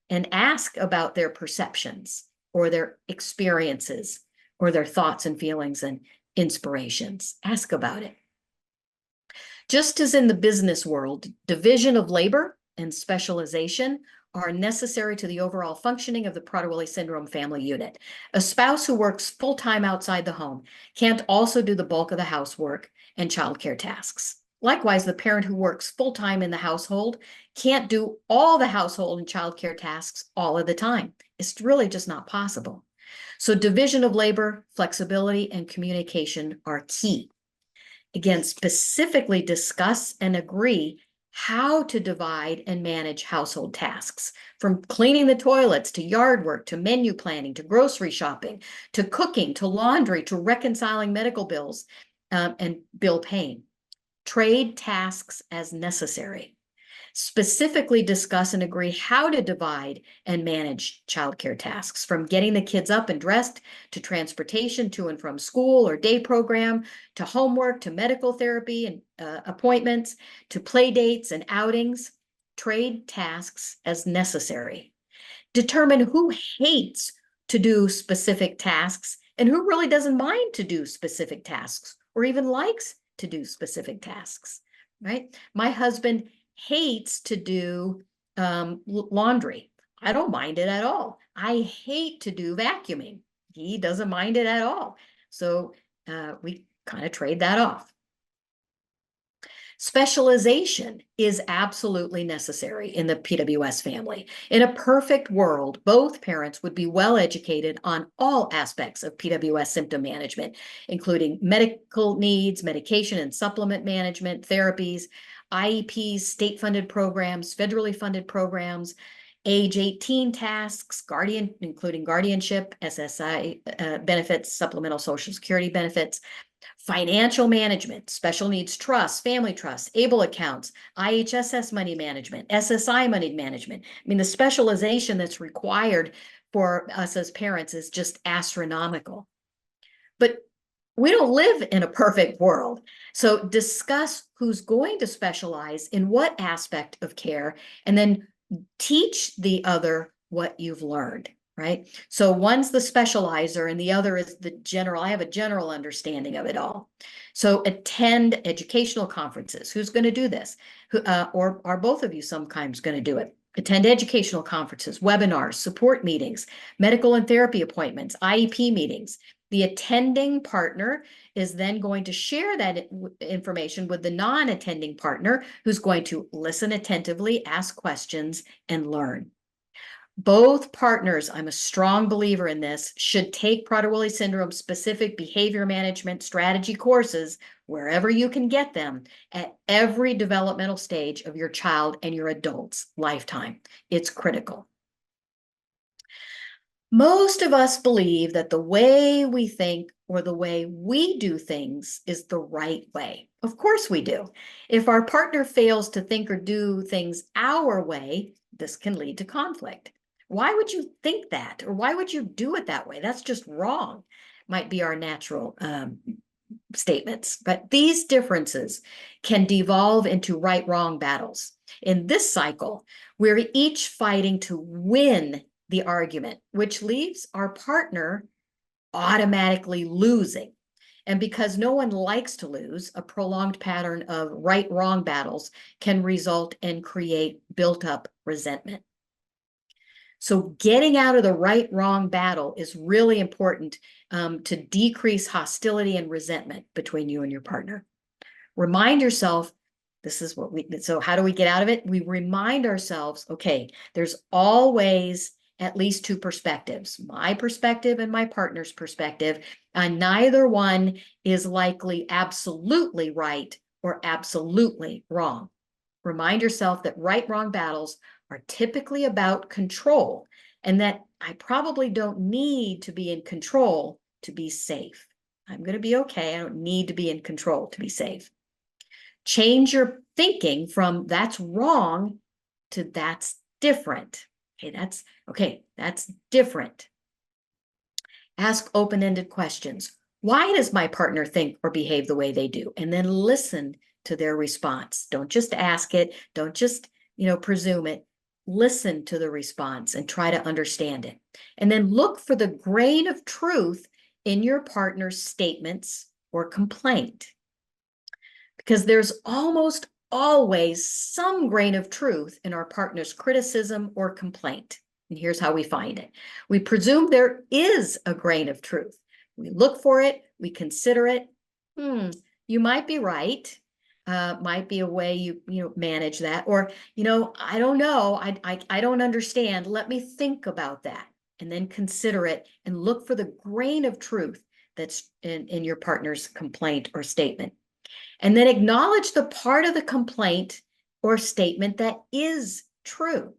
and ask about their perceptions or their experiences or their thoughts and feelings and inspirations. Ask about it. Just as in the business world, division of labor and specialization are necessary to the overall functioning of the Prader-Willi syndrome family unit. A spouse who works full-time outside the home can't also do the bulk of the housework and childcare tasks. Likewise, the parent who works full-time in the household can't do all the household and childcare tasks all of the time. It's really just not possible. So division of labor, flexibility, and communication are key. Again, specifically discuss and agree how to divide and manage household tasks, from cleaning the toilets to yard work to menu planning to grocery shopping to cooking to laundry to reconciling medical bills and bill paying. Trade tasks as necessary. Specifically discuss and agree how to divide and manage childcare tasks, from getting the kids up and dressed to transportation to and from school or day program, to homework, to medical therapy and appointments, to play dates and outings. Trade tasks as necessary. Determine who hates to do specific tasks and who really doesn't mind to do specific tasks or even likes to do specific tasks, right? My husband hates to do laundry. I don't mind it at all. I hate to do vacuuming. He doesn't mind it at all. So we kind of trade that off. Specialization is absolutely necessary in the PWS family. In a perfect world, both parents would be well educated on all aspects of PWS symptom management, including medical needs, medication and supplement management, therapies, IEPs, state-funded programs, federally funded programs, age 18 tasks, including guardianship, SSI benefits, supplemental Social Security benefits, financial management, special needs trust, family trust, ABLE accounts, IHSS money management, SSI money management. I mean, the specialization that's required for us as parents is just astronomical. But we don't live in a perfect world. So discuss who's going to specialize in what aspect of care, and then teach the other what you've learned, right? So one's the specializer and the other is the general. I have a general understanding of it all. So attend educational conferences. Who's going to do this? Or are both of you sometimes going to do it? Attend educational conferences, webinars, support meetings, medical and therapy appointments, IEP meetings. The attending partner is then going to share that information with the non-attending partner, who's going to listen attentively, ask questions, and learn. Both partners, I'm a strong believer in this, should take Prader-Willi syndrome specific behavior management strategy courses wherever you can get them at every developmental stage of your child and your adult's lifetime. It's critical. Most of us believe that the way we think or the way we do things is the right way. Of course we do. If our partner fails to think or do things our way, this can lead to conflict. Why would you think that? Or why would you do it that way? That's just wrong, might be our natural statements. But these differences can devolve into right-wrong battles. In this cycle, we're each fighting to win the argument, which leaves our partner automatically losing. And because no one likes to lose, a prolonged pattern of right-wrong battles can result and create built-up resentment. So getting out of the right-wrong battle is really important to decrease hostility and resentment between you and your partner. Remind yourself, so how do we get out of it? We remind ourselves, okay, there's always at least two perspectives, my perspective and my partner's perspective, and neither one is likely absolutely right or absolutely wrong. Remind yourself that right-wrong battles are typically about control, and that I probably don't need to be in control to be safe. I'm going to be okay. I don't need to be in control to be safe. Change your thinking from that's wrong to that's different. That's different. Ask open-ended questions. Why does my partner think or behave the way they do? And then listen to their response. Don't just ask it. Don't just, presume it. Listen to the response and try to understand it. And then look for the grain of truth in your partner's statements or complaint. Because there's almost always some grain of truth in our partner's criticism or complaint. And here's how we find it. We presume there is a grain of truth. We look for it, we consider it. You might be right. Might be a way you manage that. Or, I don't know. I don't understand. Let me think about that. And then consider it and look for the grain of truth that's in your partner's complaint or statement. And then acknowledge the part of the complaint or statement that is true.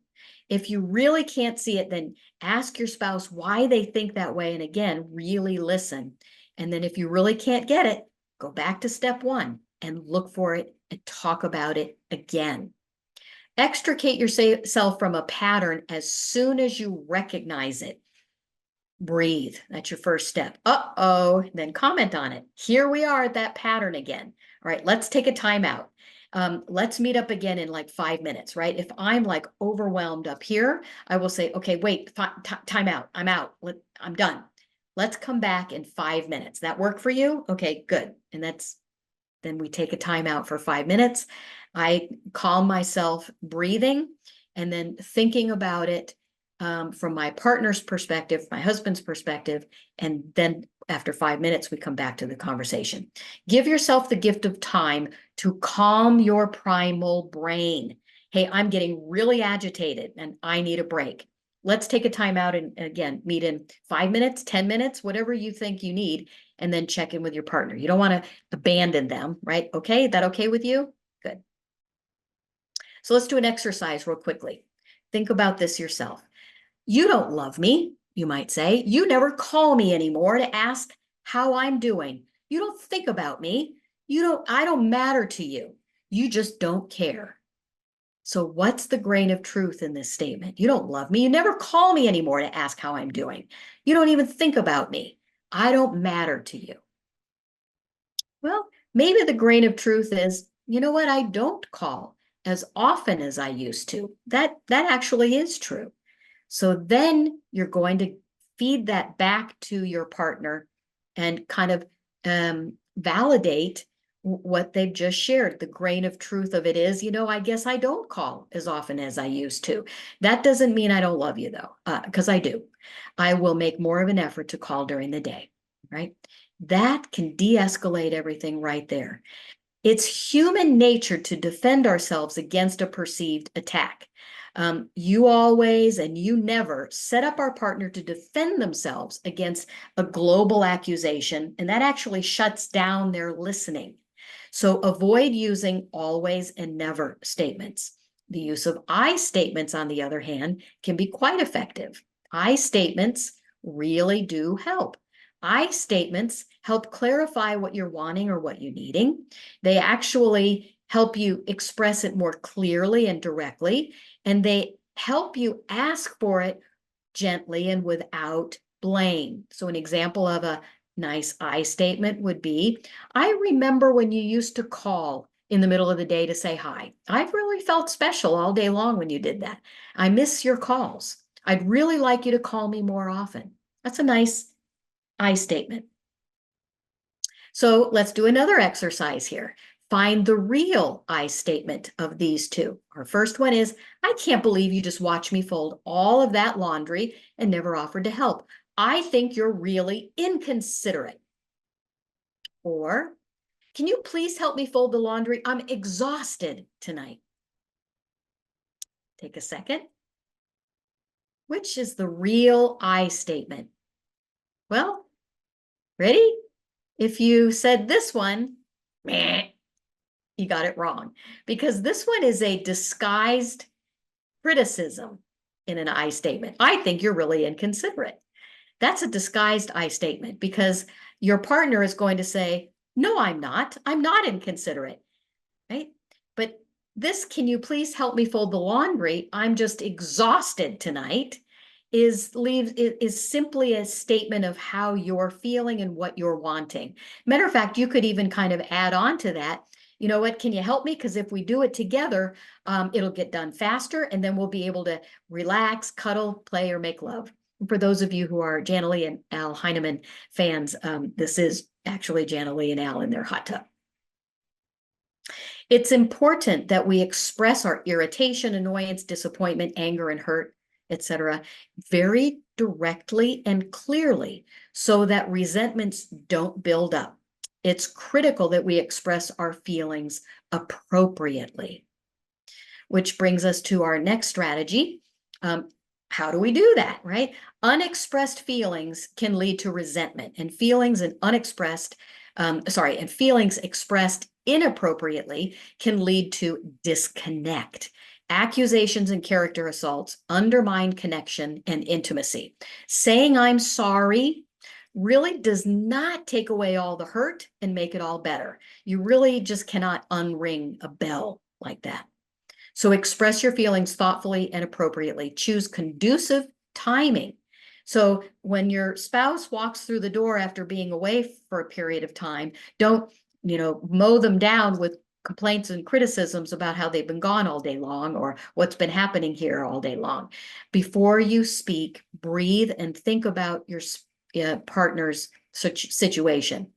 If you really can't see it, then ask your spouse why they think that way. And again, really listen. And then if you really can't get it, go back to step one and look for it and talk about it again. Extricate yourself from a pattern as soon as you recognize it. Breathe. That's your first step. Then comment on it. Here we are at that pattern again. All right, let's take a time out. Let's meet up again in like 5 minutes, right? If I'm like overwhelmed up here, I will say, okay, wait, time out. I'm out. I'm done. Let's come back in 5 minutes. That work for you? Okay, good. And then we take a time out for 5 minutes. I calm myself breathing. and then thinking about it from my partner's perspective, my husband's perspective, and then after 5 minutes, we come back to the conversation. Give yourself the gift of time to calm your primal brain. Hey, I'm getting really agitated and I need a break. Let's take a time out and again, meet in 5 minutes, 10 minutes, whatever you think you need, and then check in with your partner. You don't want to abandon them, right? Okay, that okay with you? Good. So let's do an exercise real quickly. Think about this yourself. You don't love me, you might say. You never call me anymore to ask how I'm doing. You don't think about me. I don't matter to you. You just don't care. So what's the grain of truth in this statement? You don't love me. You never call me anymore to ask how I'm doing. You don't even think about me. I don't matter to you. Well, maybe the grain of truth is, you know what? I don't call as often as I used to. That actually is true. So then you're going to feed that back to your partner and kind of validate what they've just shared. The grain of truth of it is, I guess I don't call as often as I used to. That doesn't mean I don't love you though, because I do. I will make more of an effort to call during the day, right? That can de-escalate everything right there. It's human nature to defend ourselves against a perceived attack. You always and you never set up our partner to defend themselves against a global accusation, and that actually shuts down their listening. So avoid using always and never statements. The use of I statements, on the other hand, can be quite effective. I statements really do help. I statements help clarify what you're wanting or what you're needing. They actually help you express it more clearly and directly, and they help you ask for it gently and without blame. So an example of a nice I statement would be, I remember when you used to call in the middle of the day to say hi. I've really felt special all day long when you did that. I miss your calls. I'd really like you to call me more often. That's a nice I statement. So let's do another exercise here. Find the real I statement of these two. Our first one is, I can't believe you just watched me fold all of that laundry and never offered to help. I think you're really inconsiderate. Or, can you please help me fold the laundry? I'm exhausted tonight. Take a second. Which is the real I statement? Well, ready? If you said this one, meh, you got it wrong, because this one is a disguised criticism in an I statement. I think you're really inconsiderate. That's a disguised I statement because your partner is going to say, no, I'm not. I'm not inconsiderate, right? But this, can you please help me fold the laundry? I'm just exhausted tonight, is simply a statement of how you're feeling and what you're wanting. Matter of fact, you could even kind of add on to that. You know what, can you help me? Because if we do it together, it'll get done faster, and then we'll be able to relax, cuddle, play, or make love. For those of you who are Jana Lee and Al Heineman fans, this is actually Jana Lee and Al in their hot tub. It's important that we express our irritation, annoyance, disappointment, anger, and hurt, etc., very directly and clearly so that resentments don't build up. It's critical that we express our feelings appropriately. Which brings us to our next strategy. How do we do that, right? Unexpressed feelings can lead to resentment, and feelings expressed inappropriately can lead to disconnect. Accusations and character assaults undermine connection and intimacy. Saying I'm sorry really does not take away all the hurt and make it all better. You really just cannot unring a bell like that. So express your feelings thoughtfully and appropriately. Choose conducive timing. So when your spouse walks through the door after being away for a period of time, don't, mow them down with complaints and criticisms about how they've been gone all day long or what's been happening here all day long. Before you speak, breathe and think about your partner's situation.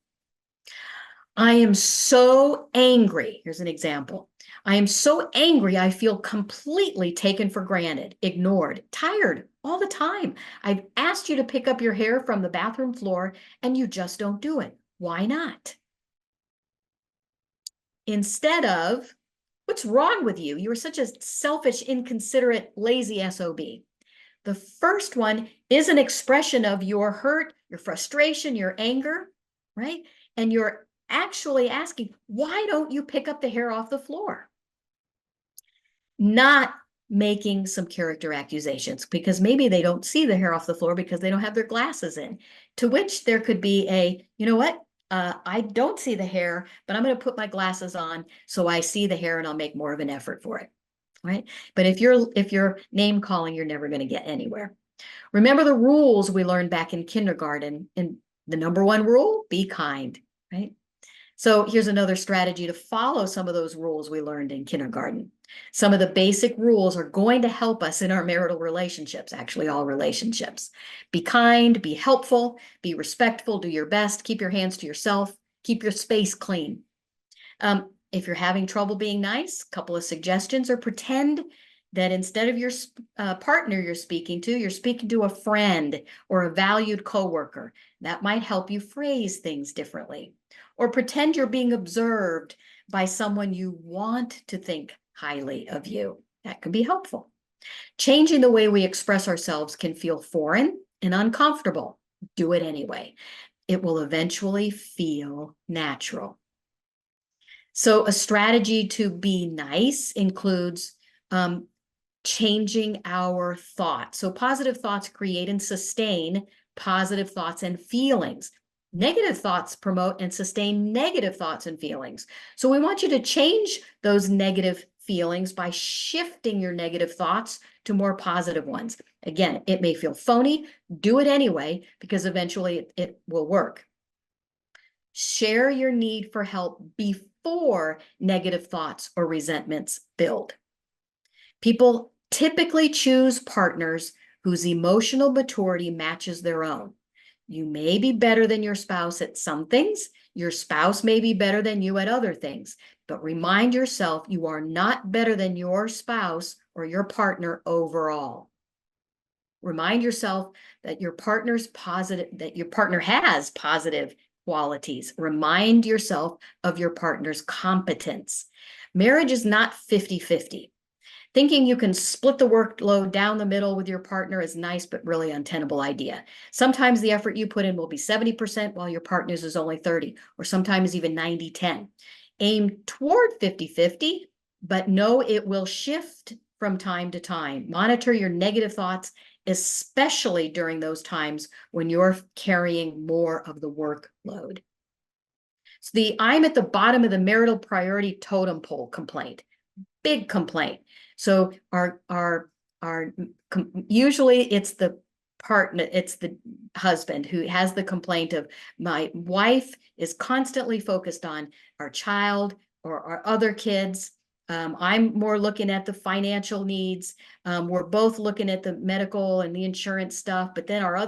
I am so angry. Here's an example. I am so angry, I feel completely taken for granted, ignored, tired all the time. I've asked you to pick up your hair from the bathroom floor and you just don't do it. Why not? Instead of, what's wrong with you? You are such a selfish, inconsiderate, lazy SOB. The first one is an expression of your hurt, your frustration, your anger, right? And you're actually asking, why don't you pick up the hair off the floor? Not making some character accusations, because maybe they don't see the hair off the floor because they don't have their glasses in, to which there could be a, you know what? I don't see the hair, but I'm going to put my glasses on so I see the hair and I'll make more of an effort for it, right? But if you're name calling, you're never going to get anywhere. Remember the rules we learned back in kindergarten. And the number one rule, be kind, right? So here's another strategy to follow some of those rules we learned in kindergarten. Some of the basic rules are going to help us in our marital relationships, actually all relationships. Be kind, be helpful, be respectful, do your best, keep your hands to yourself, keep your space clean. If you're having trouble being nice, a couple of suggestions are pretend that instead of your partner you're speaking to a friend or a valued coworker. That might help you phrase things differently. Or pretend you're being observed by someone you want to think highly of you. That can be helpful. Changing the way we express ourselves can feel foreign and uncomfortable. Do it anyway. It will eventually feel natural. So a strategy to be nice includes changing our thoughts. So positive thoughts create and sustain positive thoughts and feelings. Negative thoughts promote and sustain negative thoughts and feelings. So we want you to change those negative feelings by shifting your negative thoughts to more positive ones. Again, it may feel phony. Do it anyway, because eventually it will work. Share your need for help before negative thoughts or resentments build. People typically choose partners whose emotional maturity matches their own. You may be better than your spouse at some things. Your spouse may be better than you at other things. But remind yourself you are not better than your spouse or your partner overall. Remind yourself that your partner has positive qualities. Remind yourself of your partner's competence. Marriage is not 50-50. Thinking you can split the workload down the middle with your partner is nice, but really untenable idea. Sometimes the effort you put in will be 70% while your partner's is only 30, or sometimes even 90-10. Aim toward 50-50, but know it will shift from time to time. Monitor your negative thoughts, especially during those times when you're carrying more of the workload. So I'm at the bottom of the marital priority totem pole complaint. Big complaint. So usually it's the partner, it's the husband who has the complaint of, my wife is constantly focused on our child or our other kids. I'm more looking at the financial needs. We're both looking at the medical and the insurance stuff, but then our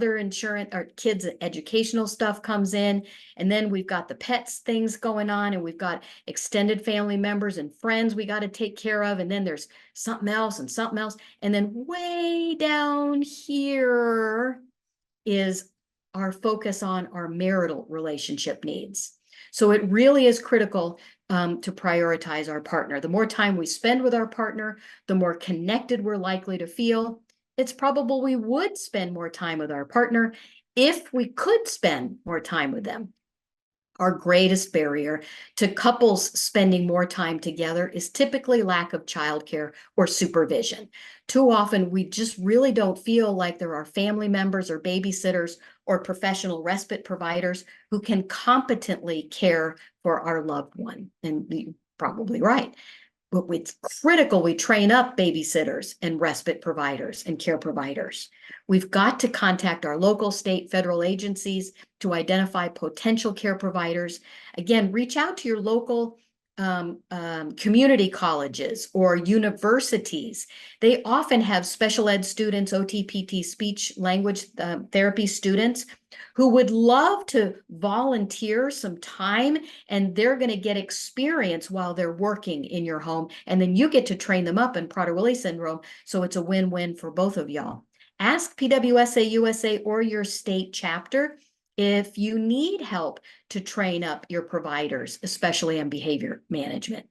kids' educational stuff comes in, and then we've got the pets things going on, and we've got extended family members and friends we got to take care of, and then there's something else and something else. And then way down here is our focus on our marital relationship needs. So it really is critical to prioritize our partner. The more time we spend with our partner, the more connected we're likely to feel. It's probable we would spend more time with our partner if we could spend more time with them. Our greatest barrier to couples spending more time together is typically lack of childcare or supervision. Too often, we just really don't feel like there are family members or babysitters or professional respite providers who can competently care for our loved one. And you're probably right. But it's critical we train up babysitters and respite providers and care providers. We've got to contact our local, state, federal agencies to identify potential care providers. Again, reach out to your local community colleges or universities. They often have special ed students, OT, PT, speech language therapy students who would love to volunteer some time, and they're going to get experience while they're working in your home. And then you get to train them up in Prader-Willi syndrome. So it's a win-win for both of y'all. Ask PWSA USA or your state chapter if you need help to train up your providers, especially on behavior management.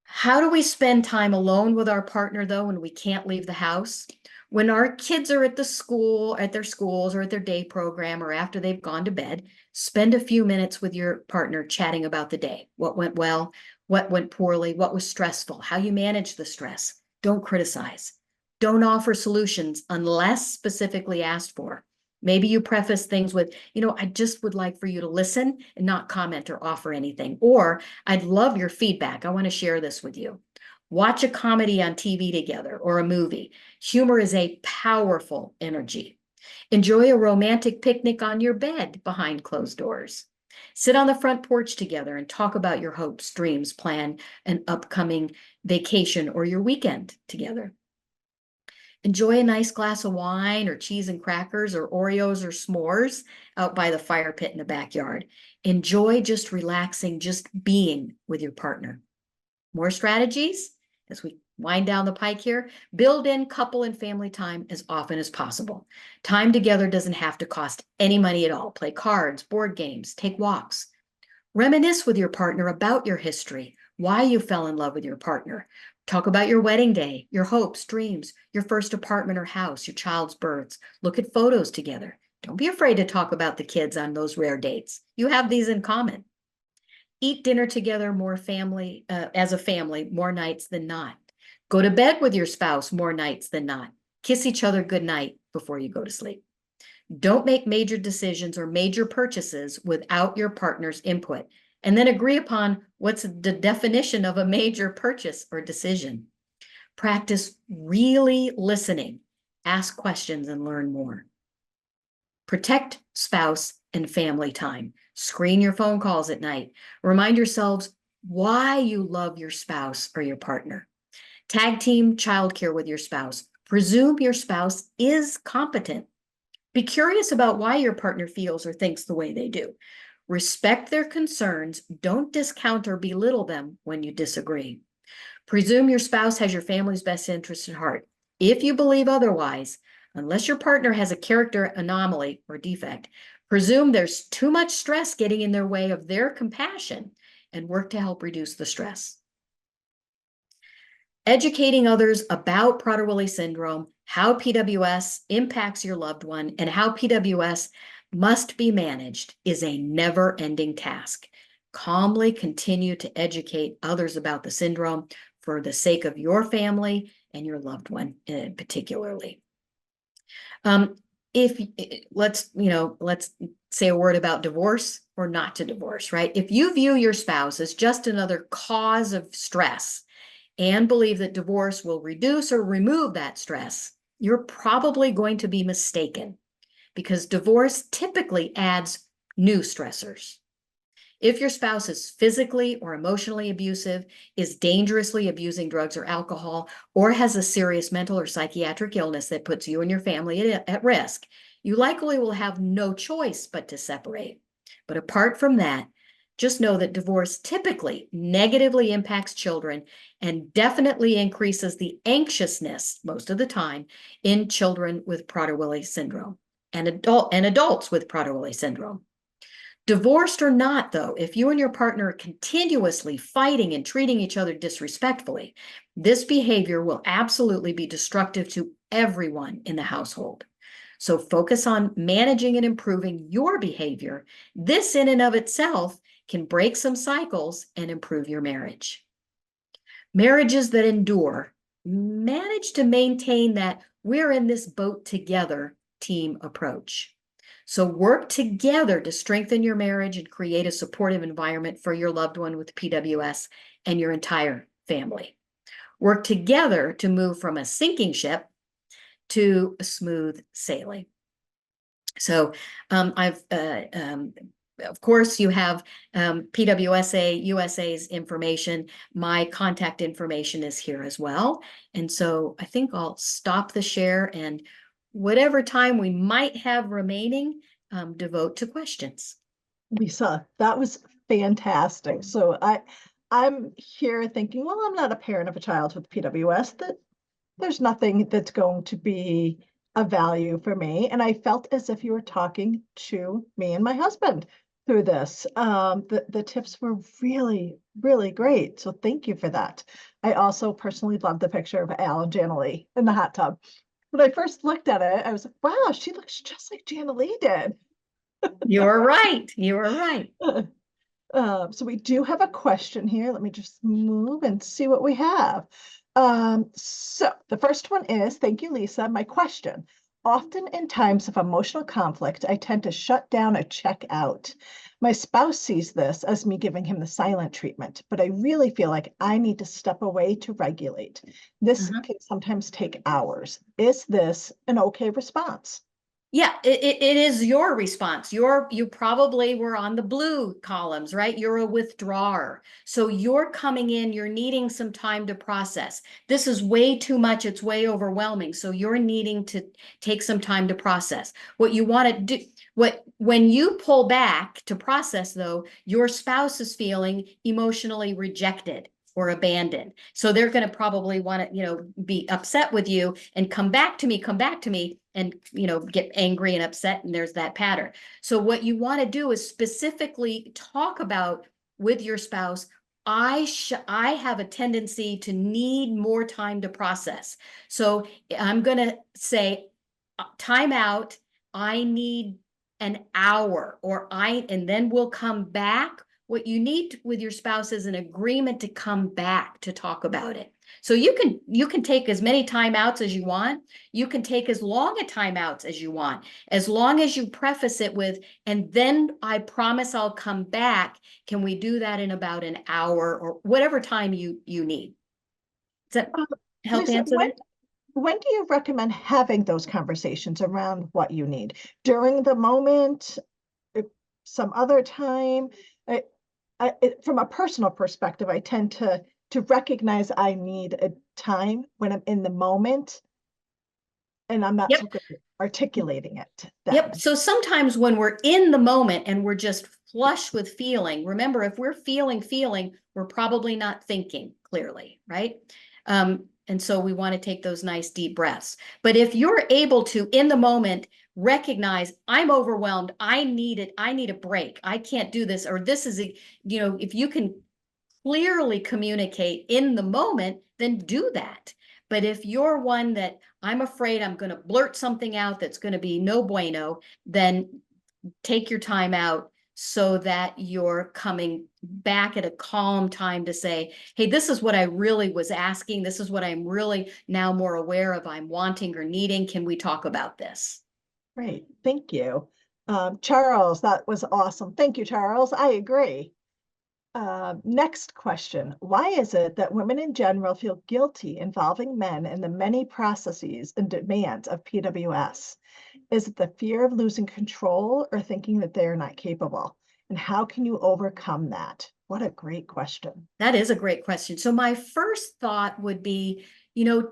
How do we spend time alone with our partner, though, when we can't leave the house? When our kids are at their schools or at their day program, or after they've gone to bed, spend a few minutes with your partner chatting about the day. What went well, what went poorly, what was stressful, how you manage the stress. Don't criticize. Don't offer solutions unless specifically asked for. Maybe you preface things with, I just would like for you to listen and not comment or offer anything. Or, I'd love your feedback. I want to share this with you. Watch a comedy on TV together or a movie. Humor is a powerful energy. Enjoy a romantic picnic on your bed behind closed doors. Sit on the front porch together and talk about your hopes, dreams, plan an upcoming vacation or your weekend together. Enjoy a nice glass of wine or cheese and crackers or Oreos or s'mores out by the fire pit in the backyard. Enjoy just relaxing, just being with your partner. More strategies as we wind down the pike here. Build in couple and family time as often as possible. Time together doesn't have to cost any money at all. Play cards, board games, take walks. Reminisce with your partner about your history, why you fell in love with your partner. Talk about your wedding day, your hopes, dreams, your first apartment or house, your child's births. Look at photos together. Don't be afraid to talk about the kids on those rare dates. You have these in common. Eat dinner together as a family more nights than not. Go to bed with your spouse more nights than not. Kiss each other good night before you go to sleep. Don't make major decisions or major purchases without your partner's input, and then agree upon what's the definition of a major purchase or decision. Practice really listening, ask questions, and learn more. Protect spouse and family time. Screen your phone calls at night. Remind yourselves why you love your spouse or your partner. Tag team childcare with your spouse. Presume your spouse is competent. Be curious about why your partner feels or thinks the way they do. Respect their concerns. Don't discount or belittle them when you disagree. Presume your spouse has your family's best interest at heart. If you believe otherwise, unless your partner has a character anomaly or defect, presume there's too much stress getting in their way of their compassion and work to help reduce the stress. Educating others about Prader-Willi syndrome, how PWS impacts your loved one, and how PWS must be managed is a never-ending task. Calmly continue to educate others about the syndrome for the sake of your family and your loved one particularly. Let's say a word about divorce or not to divorce, right? If you view your spouse as just another cause of stress and believe that divorce will reduce or remove that stress, you're probably going to be mistaken, because divorce typically adds new stressors. If your spouse is physically or emotionally abusive, is dangerously abusing drugs or alcohol, or has a serious mental or psychiatric illness that puts you and your family at risk, you likely will have no choice but to separate. But apart from that, just know that divorce typically negatively impacts children and definitely increases the anxiousness most of the time in children with Prader-Willi syndrome and adults with Prader-Willi syndrome. Divorced or not, though, if you and your partner are continuously fighting and treating each other disrespectfully, this behavior will absolutely be destructive to everyone in the household. So focus on managing and improving your behavior. This in and of itself can break some cycles and improve your marriage. Marriages that endure manage to maintain that we're in this boat together team approach. So work together to strengthen your marriage and create a supportive environment for your loved one with PWS and your entire family. Work together to move from a sinking ship to a smooth sailing. So I've of course, you have PWSA USA's information. My contact information is here as well. And so I think I'll stop the share, and whatever time we might have remaining, devote to questions. Lisa, that was fantastic. So I'm here thinking, well, I'm not a parent of a child with PWS, that there's nothing that's going to be a value for me. And I felt as if you were talking to me and my husband through this. The tips were really, really great. So thank you for that. I also personally love the picture of Al and Janalee in the hot tub. When I first looked at it, I was like, wow, she looks just like Janalee did. You're right. You're right. So we do have a question here. Let me just move and see what we have. So the first one is, thank you, Lisa. My question: often in times of emotional conflict, I tend to shut down or check out. My spouse sees this as me giving him the silent treatment, but I really feel like I need to step away to regulate. This can sometimes take hours. Is this an okay response? Yeah, it is your response. You probably were on the blue columns, right? You're a withdrawer. So you're coming in, you're needing some time to process. This is way too much. It's way overwhelming. So you're needing to take some time to process. What you want to do, when you pull back to process, though, your spouse is feeling emotionally rejected or abandoned. So they're going to probably want to, be upset with you and come back to me, and, get angry and upset. And there's that pattern. So what you want to do is specifically talk about with your spouse, I have a tendency to need more time to process. So I'm going to say, time out. I need an hour, and then we'll come back. What you need with your spouse is an agreement to come back to talk about it. So you can take as many timeouts as you want. You can take as long a timeouts as you want, as long as you preface it with, and then I promise I'll come back. Can we do that in about an hour, or whatever time you need? Does that help Lisa, answer that? when do you recommend having those conversations around what you need? During the moment, some other time? From a personal perspective, I tend to recognize I need a time when I'm in the moment, and I'm not Yep. so good at articulating it then. Yep. So sometimes when we're in the moment and we're just flush with feeling, remember, if we're feeling, we're probably not thinking clearly, right? And so we want to take those nice deep breaths. But if you're able to, in the moment, recognize, I'm overwhelmed, I need it, I need a break, I can't do this, or this is if you can clearly communicate in the moment, then do that. But if you're one that, I'm afraid I'm going to blurt something out that's going to be no bueno, then take your time out so that you're coming back at a calm time to say, hey, this is what I really was asking. This is what I'm really now more aware of, I'm wanting or needing. Can we talk about this? Great, thank you. Charles, that was awesome. Thank you, Charles. I agree. Next question. Why is it that women in general feel guilty involving men in the many processes and demands of PWS? Is it the fear of losing control, or thinking that they are not capable? And how can you overcome that? What a great question. That is a great question. So my first thought would be,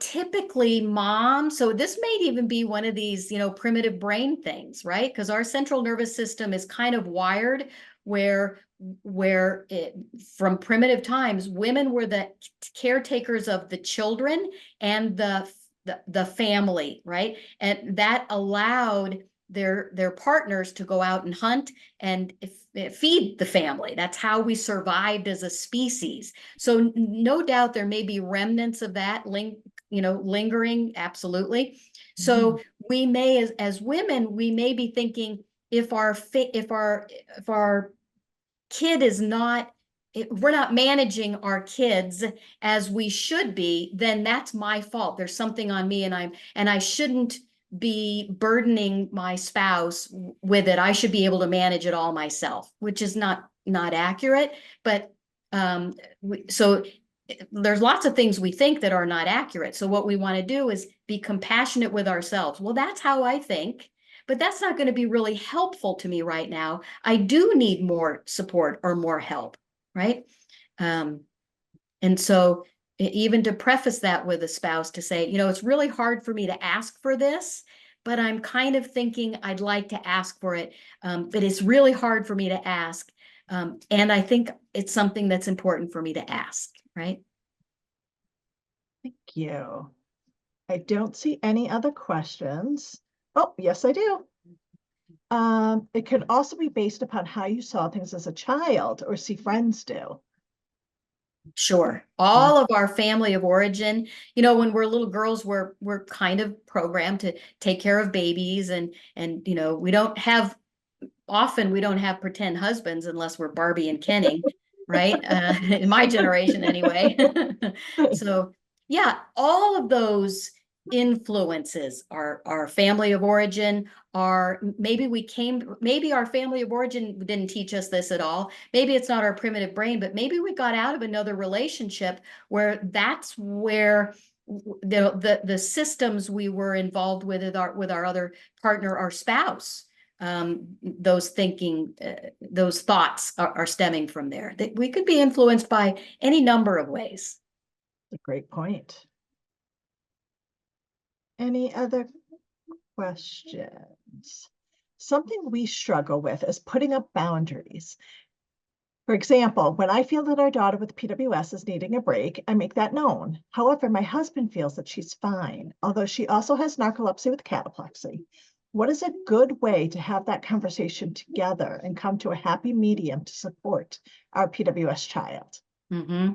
typically moms, so this may even be one of these, primitive brain things, right? Because our central nervous system is kind of wired where from primitive times, women were the caretakers of the children and the family, right? And that allowed their partners to go out and hunt and feed the family. That's how we survived as a species. So no doubt there may be remnants of that lingering. Absolutely. So we may, as women, we may be thinking, if our kid is not, we're not managing our kids as we should be, then that's my fault. There's something on me, and I shouldn't be burdening my spouse with it. I should be able to manage it all myself, which is not accurate. But so there's lots of things we think that are not accurate. So what we want to do is be compassionate with ourselves. Well, that's how I think, but that's not going to be really helpful to me right now. I do need more support or more help, right? And so even to preface that with a spouse to say, it's really hard for me to ask for this, but I'm kind of thinking I'd like to ask for it, but it's really hard for me to ask. And I think it's something that's important for me to ask, right? Thank you. I don't see any other questions. Oh, yes, I do. It could also be based upon how you saw things as a child or see friends do. Sure. All of our family of origin, when we're little girls, we're kind of programmed to take care of babies, and we don't have pretend husbands unless we're Barbie and Kenny, right? In my generation anyway. So yeah, all of those influences, our family of origin, maybe our family of origin didn't teach us this at all. Maybe it's not our primitive brain, but maybe we got out of another relationship where that's where the systems we were involved with our other partner, our spouse, those thoughts are stemming from there. That we could be influenced by any number of ways. A great point. Any other questions? Something we struggle with is putting up boundaries. For example, when I feel that our daughter with PWS is needing a break, I make that known. However, my husband feels that she's fine, although she also has narcolepsy with cataplexy. What is a good way to have that conversation together and come to a happy medium to support our PWS child? Mm-hmm.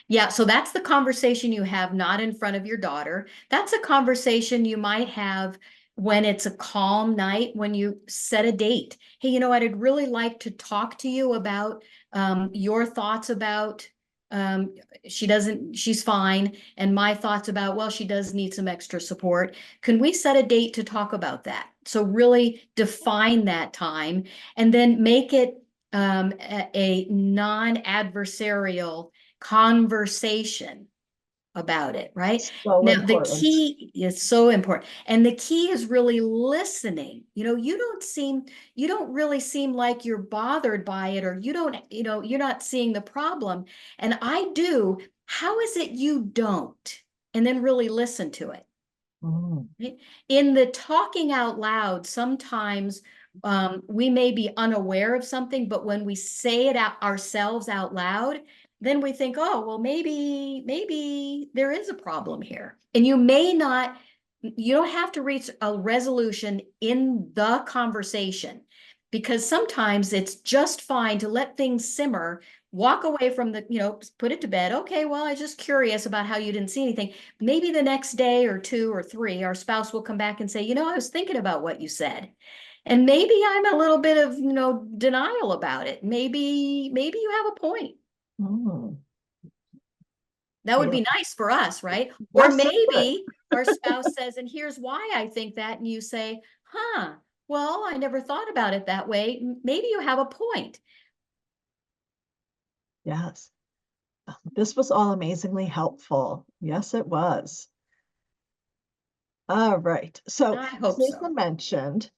Yeah, so that's the conversation you have not in front of your daughter. That's a conversation you might have when it's a calm night, when you set a date. Hey, I'd really like to talk to you about your thoughts about she's fine, and my thoughts about, well, she does need some extra support. Can we set a date to talk about that? So really define that time, and then make it a non-adversarial conversation about it, right? So Now, the important. key is so important. And the key is really listening. You don't really seem like you're bothered by it, or you're not seeing the problem. And I do. How is it you don't? And then really listen to it. In the talking out loud, sometimes we may be unaware of something, but when we say it out ourselves out loud, then we think, oh, well, maybe there is a problem here. And you don't have to reach a resolution in the conversation, because sometimes it's just fine to let things simmer, walk away from put it to bed. Okay, well, I was just curious about how you didn't see anything. Maybe the next day or 2 or 3, our spouse will come back and say, I was thinking about what you said. And maybe I'm a little bit of, denial about it. Maybe you have a point. That would be nice for us, right? Or Yes, maybe our spouse says, and here's why I think that. And you say, well, I never thought about it that way. Maybe you have a point. Yes. This was all amazingly helpful. Yes, it was. All right. So I hope Lisa so. mentioned,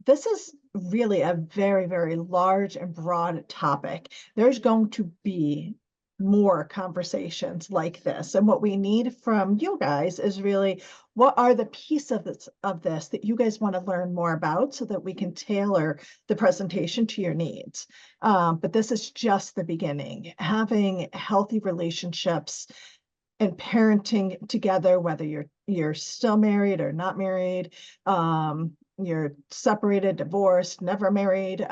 this is really a very, very large and broad topic. There's going to be more conversations like this. And what we need from you guys is really, what are the pieces of this that you guys want to learn more about, so that we can tailor the presentation to your needs. But this is just the beginning. Having healthy relationships and parenting together, whether you're still married or not married, you're separated, divorced, never married.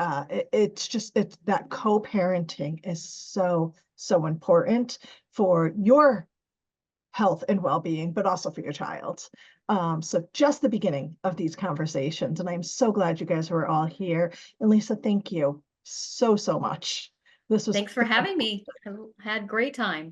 It's that co-parenting is so important for your health and well-being, but also for your child. So just the beginning of these conversations, and I'm so glad you guys were all here. And Lisa, thank you so much. This was Thanks for having me. I had a great time.